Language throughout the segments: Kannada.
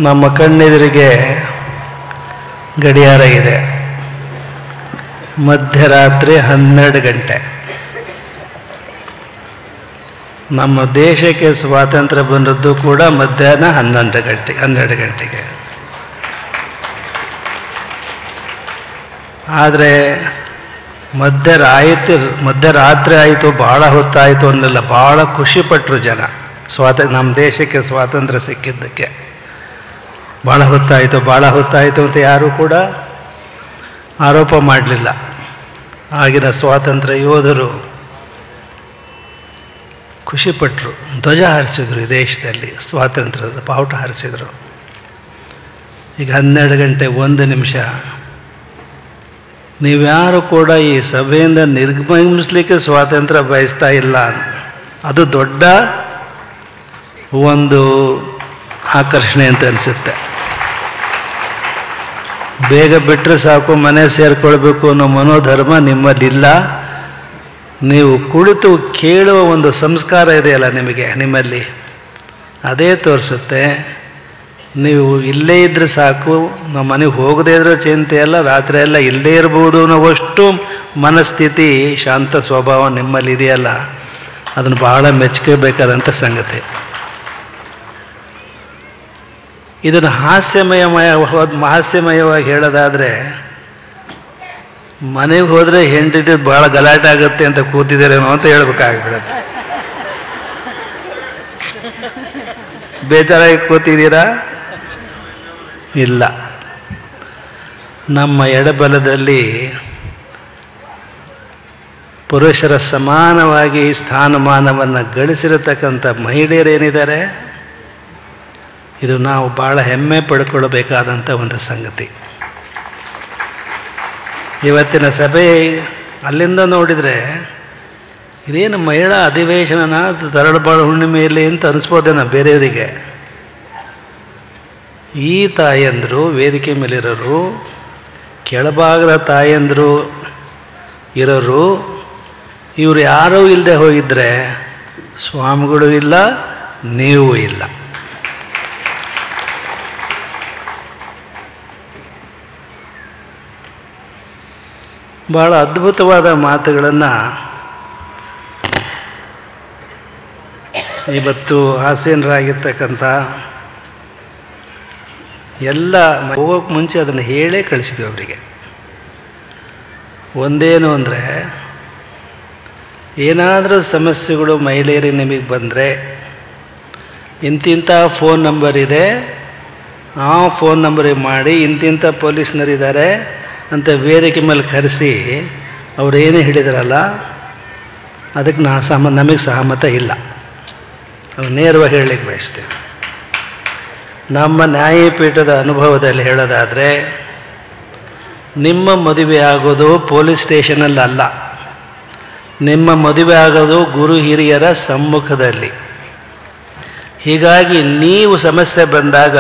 ನಮ್ಮ ಕಣ್ಣೆದುರಿಗೆ ಗಡಿಯಾರ ಇದೆ. ಮಧ್ಯರಾತ್ರಿ 12 ಗಂಟೆ. ನಮ್ಮ ದೇಶಕ್ಕೆ ಸ್ವಾತಂತ್ರ್ಯ ಬಂದದ್ದು ಕೂಡ ಮಧ್ಯಾಹ್ನ 12 ಗಂಟೆಗೆ. ಆದರೆ ಮಧ್ಯರಾತ್ರಿ ಆಯಿತು, ಭಾಳ ಹೊತ್ತಾಯಿತು ಅನ್ನೆಲ್ಲ ಭಾಳ ಖುಷಿಪಟ್ಟರು ಜನ. ನಮ್ಮ ದೇಶಕ್ಕೆ ಸ್ವಾತಂತ್ರ್ಯ ಸಿಕ್ಕಿದ್ದಕ್ಕೆ ಭಾಳ ಹೊತ್ತಾಯಿತು ಅಂತ ಯಾರೂ ಕೂಡ ಆರೋಪ ಮಾಡಲಿಲ್ಲ. ಆಗಿನ ಸ್ವಾತಂತ್ರ್ಯ ಯೋಧರು ಖುಷಿಪಟ್ಟರು, ಧ್ವಜ ಹಾರಿಸಿದ್ರು, ಈ ದೇಶದಲ್ಲಿ ಸ್ವಾತಂತ್ರ್ಯದ ಬಾವುಟ ಹಾರಿಸಿದರು. ಈಗ 12 ಗಂಟೆ 1 ನಿಮಿಷ. ನೀವ್ಯಾರು ಕೂಡ ಈ ಸಭೆಯಿಂದ ನಿರ್ಗಮಿಸಲಿಕ್ಕೆ ಸ್ವಾತಂತ್ರ್ಯ ಬಯಸ್ತಾ ಇಲ್ಲ. ಅದು ದೊಡ್ಡ ಒಂದು ಆಕರ್ಷಣೆ ಅಂತ ಅನಿಸುತ್ತೆ. ಬೇಗ ಬಿಟ್ಟರೆ ಸಾಕು, ಮನೆ ಸೇರಿಕೊಳ್ಬೇಕು ಅನ್ನೋ ಮನೋಧರ್ಮ ನಿಮ್ಮಲ್ಲಿಲ್ಲ. ನೀವು ಕುಳಿತು ಕೇಳುವ ಒಂದು ಸಂಸ್ಕಾರ ಇದೆಯಲ್ಲ ನಿಮ್ಮಲ್ಲಿ, ಅದೇ ತೋರಿಸುತ್ತೆ. ನೀವು ಇಲ್ಲೇ ಇದ್ದರೆ ಸಾಕು, ನಾವು ಮನೆಗೆ ಹೋಗದೇ ಇದ್ರೂ ಚಿಂತೆ ಅಲ್ಲ, ರಾತ್ರಿ ಎಲ್ಲ ಇಲ್ಲೇ ಇರ್ಬೋದು ಅನ್ನೋವಷ್ಟು ಮನಸ್ಥಿತಿ, ಶಾಂತ ಸ್ವಭಾವ ನಿಮ್ಮಲ್ಲಿ ಇದೆಯಲ್ಲ, ಅದನ್ನು ಬಹಳ ಮೆಚ್ಚಬೇಕಾದಂಥ ಸಂಗತಿ. ಇದನ್ನು ಹಾಸ್ಯಮಯವಾಗಿ ಹೇಳೋದಾದರೆ, ಮನೆಗೆ ಹೋದರೆ ಹೆಂಡತಿ ಭಾಳ ಗಲಾಟೆ ಆಗುತ್ತೆ ಅಂತ ಕೂತಿದ್ದೀರೇನೋ ಅಂತ ಹೇಳ್ಬೇಕಾಗ್ಬಿಡತ್ತೆ. ಬೇಜಾರಾಗಿ ಕೂತಿದ್ದೀರಾ? ಇಲ್ಲ. ನಮ್ಮ ಎಡಬಲದಲ್ಲಿ ಪುರುಷರ ಸಮಾನವಾಗಿ ಸ್ಥಾನಮಾನವನ್ನು ಗಳಿಸಿರತಕ್ಕಂಥ ಮಹಿಳೆಯರೇನಿದ್ದಾರೆ, ಇದು ನಾವು ಭಾಳ ಹೆಮ್ಮೆ ಪಡ್ಕೊಳ್ಬೇಕಾದಂಥ ಒಂದು ಸಂಗತಿ. ಇವತ್ತಿನ ಸಭೆ ಅಲ್ಲಿಂದ ನೋಡಿದರೆ ಇದೇನು ಮಹಿಳಾ ಅಧಿವೇಶನ ತರಳಬಾಳು ಹುಣ್ಣಿಮೆಯಲ್ಲಿ ಅಂತ ಅನಿಸ್ಬೋದೇನೋ ಬೇರೆಯವರಿಗೆ. ಈ ತಾಯಂದರು ವೇದಿಕೆ ಮೇಲಿರೋರು, ಕೆಳಭಾಗದ ತಾಯಂದರು ಇರೋರು, ಇವರು ಯಾರೂ ಇಲ್ಲದೆ ಹೋಗಿದ್ದರೆ ಸ್ವಾಮಿಗಳು ಇಲ್ಲ, ನೀವು ಇಲ್ಲ. ಭಾಳ ಅದ್ಭುತವಾದ ಮಾತುಗಳನ್ನು ಇವತ್ತು ಆಸೀನರಾಗಿರ್ತಕ್ಕಂಥ ಎಲ್ಲ ಹೋಗೋಕ್ಕೆ ಮುಂಚೆ ಅದನ್ನು ಹೇಳೇ ಕಳಿಸಿದ್ವಿ ಅವರಿಗೆ. ಒಂದೇನು ಅಂದರೆ, ಏನಾದರೂ ಸಮಸ್ಯೆಗಳು ಮಹಿಳೆಯರಿಗೆ ನಿಮಗೆ ಬಂದರೆ ಇಂತಿಂಥ ಫೋನ್ ನಂಬರ್ ಇದೆ, ಆ ಫೋನ್ ನಂಬರಿಗೆ ಮಾಡಿ, ಇಂತಿಂಥ ಪೊಲೀಸ್ನರಿದ್ದಾರೆ ಅಂತ ವೇದಿಕೆ ಮೇಲೆ ಕರೆಸಿ ಅವರೇನೇ ಹೇಳಿದಾರಲ್ಲ, ಅದಕ್ಕೆ ನಮಗೆ ಸಹಮತ ಇಲ್ಲ. ನಾವು ನೇರವಾಗಿ ಹೇಳಲಿಕ್ಕೆ ಬಯಸ್ತೇವೆ. ನಮ್ಮ ನ್ಯಾಯಪೀಠದ ಅನುಭವದಲ್ಲಿ ಹೇಳೋದಾದರೆ, ನಿಮ್ಮ ಮದುವೆ ಆಗೋದು ಪೊಲೀಸ್ ಸ್ಟೇಷನಲ್ಲಿ ಅಲ್ಲ, ನಿಮ್ಮ ಮದುವೆ ಆಗೋದು ಗುರು ಹಿರಿಯರ ಸಮ್ಮುಖದಲ್ಲಿ. ಹೀಗಾಗಿ ನೀವು ಸಮಸ್ಯೆ ಬಂದಾಗ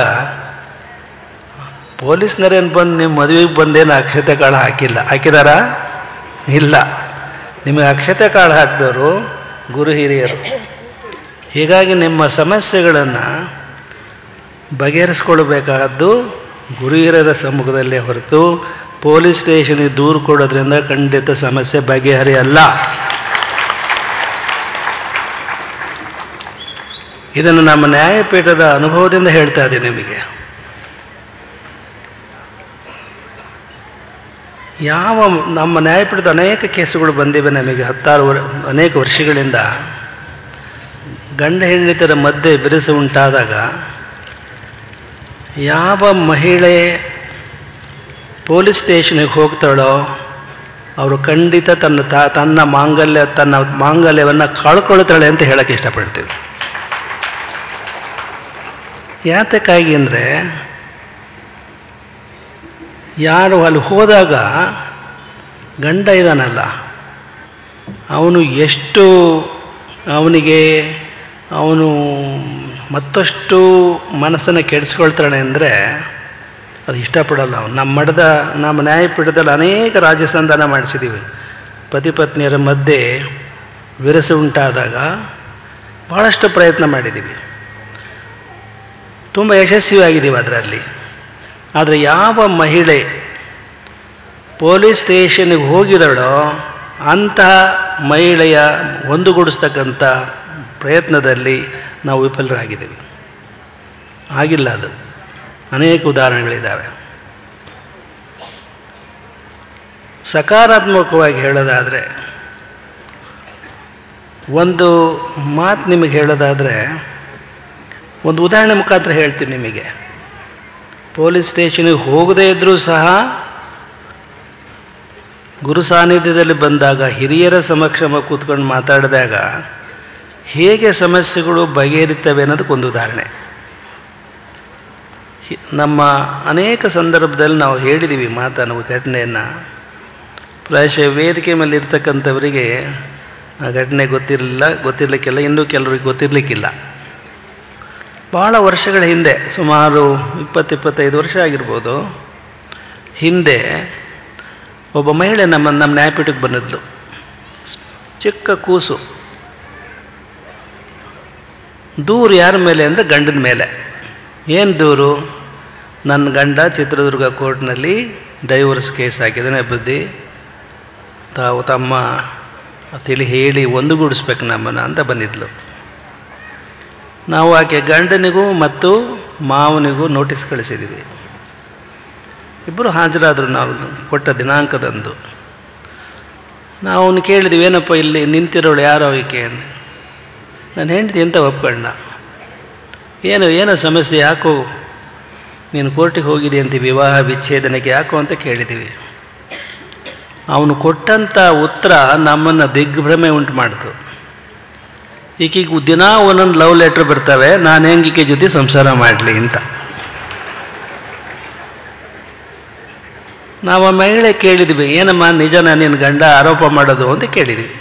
ಪೊಲೀಸ್ನರೇನು ಬಂದು ನಿಮ್ಮ ಮದುವೆಗೆ ಬಂದೇನು ಅಕ್ಷತೆ ಕಾಳು ಹಾಕಿದಾರಾ? ಇಲ್ಲ. ನಿಮಗೆ ಅಕ್ಷತೆ ಕಾಳು ಹಾಕಿದವರು ಗುರು ಹಿರಿಯರು. ಹೀಗಾಗಿ ನಿಮ್ಮ ಸಮಸ್ಯೆಗಳನ್ನು ಬಗೆಹರಿಸ್ಕೊಳ್ಬೇಕಾದ್ದು ಗುರು ಹಿರಿಯರ ಸಮ್ಮುಖದಲ್ಲೇ ಹೊರತು ಪೊಲೀಸ್ ಸ್ಟೇಷನಿಗೆ ದೂರು ಕೊಡೋದ್ರಿಂದ ಖಂಡಿತ ಸಮಸ್ಯೆ ಬಗೆಹರಿಯಲ್ಲ. ಇದನ್ನು ನಮ್ಮ ನ್ಯಾಯಪೀಠದ ಅನುಭವದಿಂದ ಹೇಳ್ತಾ ಇದ್ದೀನಿ ನಿಮಗೆ. ನಮ್ಮ ನ್ಯಾಯಪೀಠದ ಅನೇಕ ಕೇಸುಗಳು ಬಂದಿವೆ ನಮಗೆ. ಅನೇಕ ವರ್ಷಗಳಿಂದ ಗಂಡ ಹೆಂಡತಿಯರ ಮಧ್ಯೆ ವಿರಸ ಉಂಟಾದಾಗ ಯಾವ ಮಹಿಳೆ ಪೊಲೀಸ್ ಸ್ಟೇಷನಿಗೆ ಹೋಗ್ತಾಳೋ ಅವರು ಖಂಡಿತ ತನ್ನ ಮಾಂಗಲ್ಯವನ್ನು ಕಳ್ಕೊಳ್ತಾಳೆ ಅಂತ ಹೇಳೋಕ್ಕೆ ಇಷ್ಟಪಡ್ತೀವಿ. ಯಾತಕ್ಕಾಗಿ ಅಂದರೆ, ಯಾರು ಅಲ್ಲಿ ಹೋದಾಗ ಗಂಡ ಇದ್ದಾನಲ್ಲ, ಅವನು ಎಷ್ಟು ಅವನು ಮತ್ತಷ್ಟು ಮನಸ್ಸನ್ನು ಕೆಡಿಸ್ಕೊಳ್ತಾನೆ ಅಂದರೆ ಅದು ಇಷ್ಟಪಡಲ್ಲ ಅವನು. ನಮ್ಮ ನ್ಯಾಯಪೀಠದಲ್ಲಿ ಅನೇಕ ರಾಜ್ಯಸಂಧಾನ ಮಾಡಿಸಿದ್ದೀವಿ. ಪತಿ ಪತ್ನಿಯರ ಮಧ್ಯೆ ವಿರಸ ಉಂಟಾದಾಗ ಭಾಳಷ್ಟು ಪ್ರಯತ್ನ ಮಾಡಿದ್ದೀವಿ. ತುಂಬ ಯಶಸ್ವಿಯಾಗಿದ್ದೀವಿ ಅದರಲ್ಲಿ. ಆದರೆ ಯಾವ ಮಹಿಳೆ ಪೊಲೀಸ್ ಸ್ಟೇಷನ್ಗೆ ಹೋಗಿದಳೋ ಅಂತಹ ಮಹಿಳೆಯ ಒಂದುಗೂಡಿಸ್ತಕ್ಕಂಥ ಪ್ರಯತ್ನದಲ್ಲಿ ನಾವು ವಿಫಲರಾಗಿದ್ದೀವಿ. ಆಗಿಲ್ಲ ಅದು. ಅನೇಕ ಉದಾಹರಣೆಗಳಿದ್ದಾವೆ. ಸಕಾರಾತ್ಮಕವಾಗಿ ಹೇಳೋದಾದರೆ, ಒಂದು ಮಾತು ನಿಮಗೆ ಹೇಳೋದಾದರೆ, ಒಂದು ಉದಾಹರಣೆ ಮುಖಾಂತರ ಹೇಳ್ತೀನಿ ನಿಮಗೆ. ಪೊಲೀಸ್ ಸ್ಟೇಷನಿಗೆ ಹೋಗದೇ ಇದ್ದರೂ ಸಹ ಗುರು ಸಾನ್ನಿಧ್ಯದಲ್ಲಿ ಬಂದಾಗ ಹಿರಿಯರ ಸಮಕ್ಷ ಕೂತ್ಕೊಂಡು ಮಾತಾಡಿದಾಗ ಹೇಗೆ ಸಮಸ್ಯೆಗಳು ಬಗೆಹರಿತವೆ ಅನ್ನೋದಕ್ಕೊಂದು ಉದಾಹರಣೆ. ನಮ್ಮ ಅನೇಕ ಸಂದರ್ಭದಲ್ಲಿ ನಾವು ಹೇಳಿದ್ದೀವಿ ಮಾತನ್ನು, ಘಟನೆಯನ್ನು. ಪ್ರಾಯಶಃ ವೇದಿಕೆ ಮೇಲೆ ಇರ್ತಕ್ಕಂಥವರಿಗೆ ಆ ಘಟನೆ ಗೊತ್ತಿರಲಿಕ್ಕಿಲ್ಲ, ಇನ್ನೂ ಕೆಲವರಿಗೆ ಗೊತ್ತಿರಲಿಕ್ಕಿಲ್ಲ. ಭಾಳ ವರ್ಷಗಳ ಹಿಂದೆ, ಸುಮಾರು 20-25 ವರ್ಷ ಆಗಿರ್ಬೋದು ಹಿಂದೆ, ಒಬ್ಬ ಮಹಿಳೆ ನಮ್ಮ ನ್ಯಾಯಪೀಠಕ್ಕೆ ಬಂದಿದ್ಲು. ಚಿಕ್ಕ ಕೂಸು. ದೂರು ಯಾರ ಮೇಲೆ ಅಂದರೆ ಗಂಡನ ಮೇಲೆ. ಏನು ದೂರು? ನನ್ನ ಗಂಡ ಚಿತ್ರದುರ್ಗ ಕೋರ್ಟ್ನಲ್ಲಿ ಡೈವರ್ಸ್ ಕೇಸ್ ಹಾಕಿದ್ದಾನೆ, ಬುದ್ಧಿ ತಾವು ತಮ್ಮ ತಿಳಿ ಹೇಳಿ ಒಂದುಗೂಡಿಸ್ಬೇಕು ನಮ್ಮನ್ನು ಅಂತ ಬಂದಿದ್ಲು. ನಾವು ಆಕೆ ಗಂಡನಿಗೂ ಮತ್ತು ಮಾವನಿಗೂ ನೋಟಿಸ್ ಕಳಿಸಿದ್ದೀವಿ. ಇಬ್ಬರು ಹಾಜರಾದರು ನಾವು ಕೊಟ್ಟ ದಿನಾಂಕದಂದು. ನಾವು ಅವನು ಕೇಳಿದ್ವಿ, ಏನಪ್ಪ ಇಲ್ಲಿ ನಿಂತಿರೋಳು ಯಾರೋ ಈಕೆ? ನಾನು ಹೆಂಡ್ತಿ ಅಂತ ಒಪ್ಕೊಂಡ. ಏನೋ ಸಮಸ್ಯೆ, ಯಾಕೋ ನೀನು ಕೋರ್ಟಿಗೆ ಹೋಗಿದ್ದೆ ಅಂತ, ವಿವಾಹ ವಿಚ್ಛೇದನಕ್ಕೆ ಯಾಕೋ ಅಂತ ಕೇಳಿದ್ದೀವಿ. ಅವನು ಕೊಟ್ಟಂಥ ಉತ್ತರ ನಮ್ಮನ್ನು ದಿಗ್ಭ್ರಮೆ ಉಂಟು ಮಾಡ್ತು. ಈಕೆಗೆ ದಿನ ಒಂದೊಂದು ಲವ್ ಲೆಟ್ರ್ ಬರ್ತವೆ, ನಾನು ಹೆಂಗೆ ಈಕೆ ಜೊತೆ ಸಂಸಾರ ಮಾಡಲಿ ಅಂತ. ನಾವು ಆ ಮಹಿಳೆ ಕೇಳಿದ್ವಿ, ಏನಮ್ಮ ನಿಜನ ನಿನ್ನ ಗಂಡ ಆರೋಪ ಮಾಡೋದು ಅಂತ ಕೇಳಿದ್ವಿ.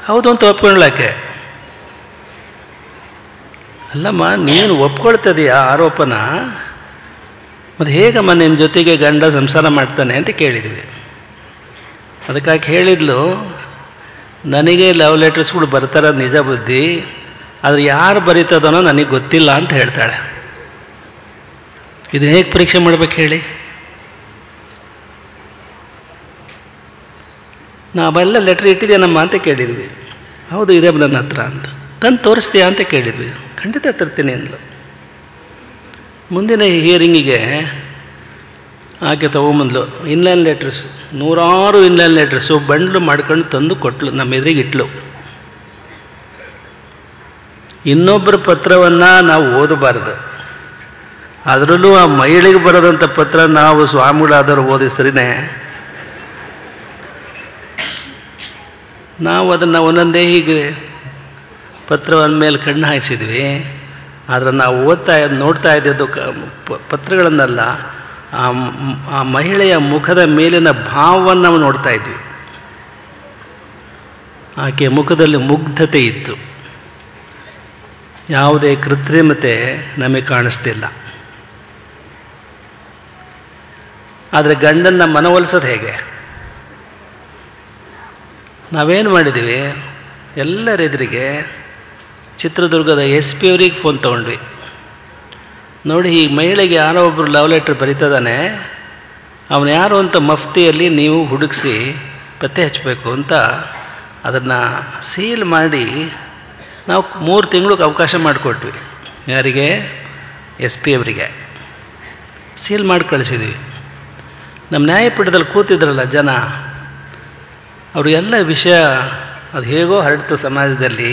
ಹೌದು ಅಂತ ಒಪ್ಕೊಳ್ಳೋಕೆ. ಅಲ್ಲಮ್ಮ, ನೀನು ಒಪ್ಕೊಳ್ತದೆಯಾ ಆರೋಪನ? ಮತ್ತು ಹೇಗಮ್ಮ ನಿನ್ನ ಜೊತೆಗೆ ಗಂಡ ಸಂಸಾರ ಮಾಡ್ತಾನೆ ಅಂತ ಕೇಳಿದ್ವಿ. ಅದಕ್ಕಾಗಿ ಹೇಳಿದ್ಲು, ನನಗೆ ಲವ್ ಲೆಟರ್ಸ್ಗಳು ಬರ್ತಾರ ನಿಜ ಬುದ್ಧಿ, ಆದರೆ ಯಾರು ಬರೀತದನೋ ನನಗೆ ಗೊತ್ತಿಲ್ಲ ಅಂತ ಹೇಳ್ತಾಳೆ. ಇದನ್ನ ಹೇಗೆ ಪರೀಕ್ಷೆ ಮಾಡ್ಬೇಕು ಹೇಳಿ? ನಾವೆಲ್ಲ ಲೆಟ್ರ್ ಇಟ್ಟಿದ್ದೇನಮ್ಮ ಅಂತ ಕೇಳಿದ್ವಿ. ಹೌದು ಇದೆ ನನ್ನ ಹತ್ರ ಅಂತ. ತಂದು ತೋರಿಸ್ತೀಯಾ ಅಂತ ಕೇಳಿದ್ವಿ. ಖಂಡಿತ ತರ್ತೀನಿ ಅಂದ್ಲು. ಮುಂದಿನ ಹಿಯರಿಂಗಿಗೆ ಆಕೆ ತೊಗೊಂಬಂದ್ಲು ಇನ್ಲೈನ್ ಲೆಟರ್ಸ್, 100 ಇನ್ಲೈನ್ ಲೆಟರ್ಸು ಬಂಡ್ಲು ಮಾಡ್ಕೊಂಡು ತಂದು ಕೊಟ್ಟಳು, ನಮ್ಮ ಎದುರಿಗೆ ಇಟ್ಲು. ಇನ್ನೊಬ್ಬರ ಪತ್ರವನ್ನು ನಾವು ಓದಬಾರ್ದು. ಅದರಲ್ಲೂ ಆ ಮಹಿಳೆಗೆ ಬರೋದಂಥ ಪತ್ರ ನಾವು ಸ್ವಾಮಿಗಳಾದವರು ಓದಿ ಸರಿನೇ. ನಾವು ಅದನ್ನು ಒಂದೊಂದೇ ಹೀಗೆ ಪತ್ರವನ್ನ ಮೇಲೆ ಕಣ್ಣು ಹಾಯಿಸಿದ್ವಿ. ಆದರೆ ನಾವು ನೋಡ್ತಾ ಇದ್ದದ್ದು ಪತ್ರಗಳನ್ನೆಲ್ಲ ಆ ಮಹಿಳೆಯ ಮುಖದ ಮೇಲಿನ ಭಾವವನ್ನು ನಾವು ನೋಡ್ತಾ ಇದ್ವಿ. ಆಕೆ ಮುಖದಲ್ಲಿ ಮುಗ್ಧತೆ ಇತ್ತು, ಯಾವುದೇ ಕೃತ್ರಿಮತೆ ನಮಗೆ ಕಾಣಿಸ್ತಿಲ್ಲ. ಆದರೆ ಗಂಡನ್ನು ಮನವೊಲಿಸೋದು ಹೇಗೆ? ನಾವೇನು ಮಾಡಿದ್ದೀವಿ, ಎಲ್ಲರೆದುರಿಗೆ ಚಿತ್ರದುರ್ಗದ SP ಅವರಿಗೆ ಫೋನ್ ತೊಗೊಂಡ್ವಿ. ನೋಡಿ, ಈ ಮಹಿಳೆಗೆ ಯಾರೋ ಒಬ್ಬರು ಲವ್ ಲೆಟ್ರ್ ಬರೀತದಾನೆ, ಅವನು ಯಾರು ಅಂತ ಮಫ್ತಿಯಲ್ಲಿ ನೀವು ಹುಡುಕಿಸಿ ಪತ್ತೆ ಹಚ್ಚಬೇಕು ಅಂತ ಅದನ್ನು ಸೀಲ್ ಮಾಡಿ ನಾವು 3 ತಿಂಗಳಿಗೆ ಅವಕಾಶ ಮಾಡಿಕೊಟ್ವಿ. ಯಾರಿಗೆ? SP ಅವರಿಗೆ ಸೀಲ್ ಮಾಡಿ ಕಳಿಸಿದ್ವಿ. ನಮ್ಮ ನ್ಯಾಯಪೀಠದಲ್ಲಿ ಕೂತಿದ್ರಲ್ಲ ಜನ, ಅವ್ರಿಗೆಲ್ಲ ವಿಷಯ ಅದು ಹೇಗೋ ಹರಡ್ತು ಸಮಾಜದಲ್ಲಿ.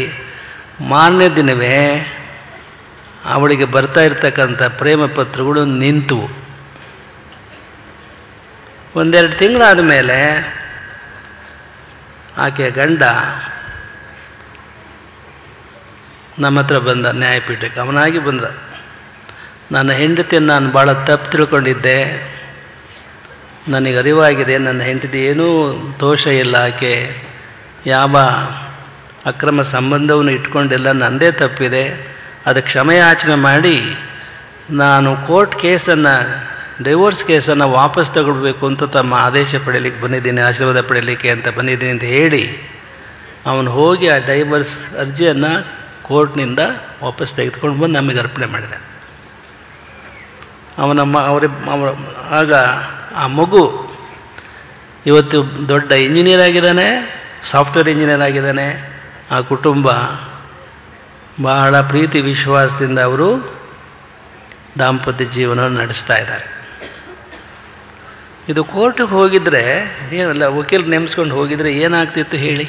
ಮಾರನೇ ದಿನವೇ ಅವಳಿಗೆ ಬರ್ತಾ ಇರ್ತಕ್ಕಂಥ ಪ್ರೇಮ ಪತ್ರಗಳು ನಿಂತು. 1-2 ತಿಂಗಳಾದ ಮೇಲೆ ಆಕೆಯ ಗಂಡ ನಮ್ಮ ಹತ್ರ ಬಂದ ನ್ಯಾಯಪೀಠಕ್ಕೆ. ಅವನಾಗಿ ಬಂದ, ನನ್ನ ಹೆಂಡತಿಯನ್ನು ನಾನು ಭಾಳ ತಪ್ಪು ತಿಳ್ಕೊಂಡಿದ್ದೆ, ನನಗೆ ಅರಿವಾಗಿದೆ, ನನ್ನ ಹೆಂಡತಿ ಏನೂ ದೋಷ ಇಲ್ಲ, ಆಕೆ ಯಾವ ಅಕ್ರಮ ಸಂಬಂಧವನ್ನು ಇಟ್ಕೊಂಡಿಲ್ಲ, ನನ್ನದೇ ತಪ್ಪಿದೆ, ಅದಕ್ಕೆ ಕ್ಷಮೆಯಾಚನೆ ಮಾಡಿ ನಾನು ಕೋರ್ಟ್ ಕೇಸನ್ನು, ಡೈವೋರ್ಸ್ ಕೇಸನ್ನು ವಾಪಸ್ ತಗೊಳ್ಬೇಕು ಅಂತ ತಮ್ಮ ಆದೇಶ ಪಡೀಲಿಕ್ಕೆ ಬಂದಿದ್ದೀನಿ, ಆಶೀರ್ವಾದ ಪಡೀಲಿಕ್ಕೆ ಅಂತ ಬಂದಿದ್ದೀನಿ ಅಂತ ಹೇಳಿ ಅವನು ಹೋಗಿ ಆ ಡೈವರ್ಸ್ ಅರ್ಜಿಯನ್ನು ಕೋರ್ಟ್ನಿಂದ ವಾಪಸ್ ತೆಗೆದುಕೊಂಡು ಬಂದು ನಮಗೆ ಅರ್ಪಣೆ ಮಾಡಿದೆ. ಆಗ ಆ ಮಗು ಇವತ್ತು ದೊಡ್ಡ ಇಂಜಿನಿಯರ್ ಆಗಿದ್ದಾನೆ, ಸಾಫ್ಟ್ವೇರ್ ಇಂಜಿನಿಯರ್ ಆಗಿದ್ದಾನೆ. ಆ ಕುಟುಂಬ ಬಹಳ ಪ್ರೀತಿ ವಿಶ್ವಾಸದಿಂದ ಅವರು ದಾಂಪತ್ಯ ಜೀವನವನ್ನು ನಡೆಸ್ತಾ ಇದ್ದಾರೆ. ಇದು ಕೋರ್ಟಿಗೆ ಹೋಗಿದ್ರೆ ಏನಲ್ಲ, ವಕೀಲ ನೇಮಿಸ್ಕೊಂಡು ಹೋಗಿದ್ರೆ ಏನಾಗ್ತಿತ್ತು ಹೇಳಿ?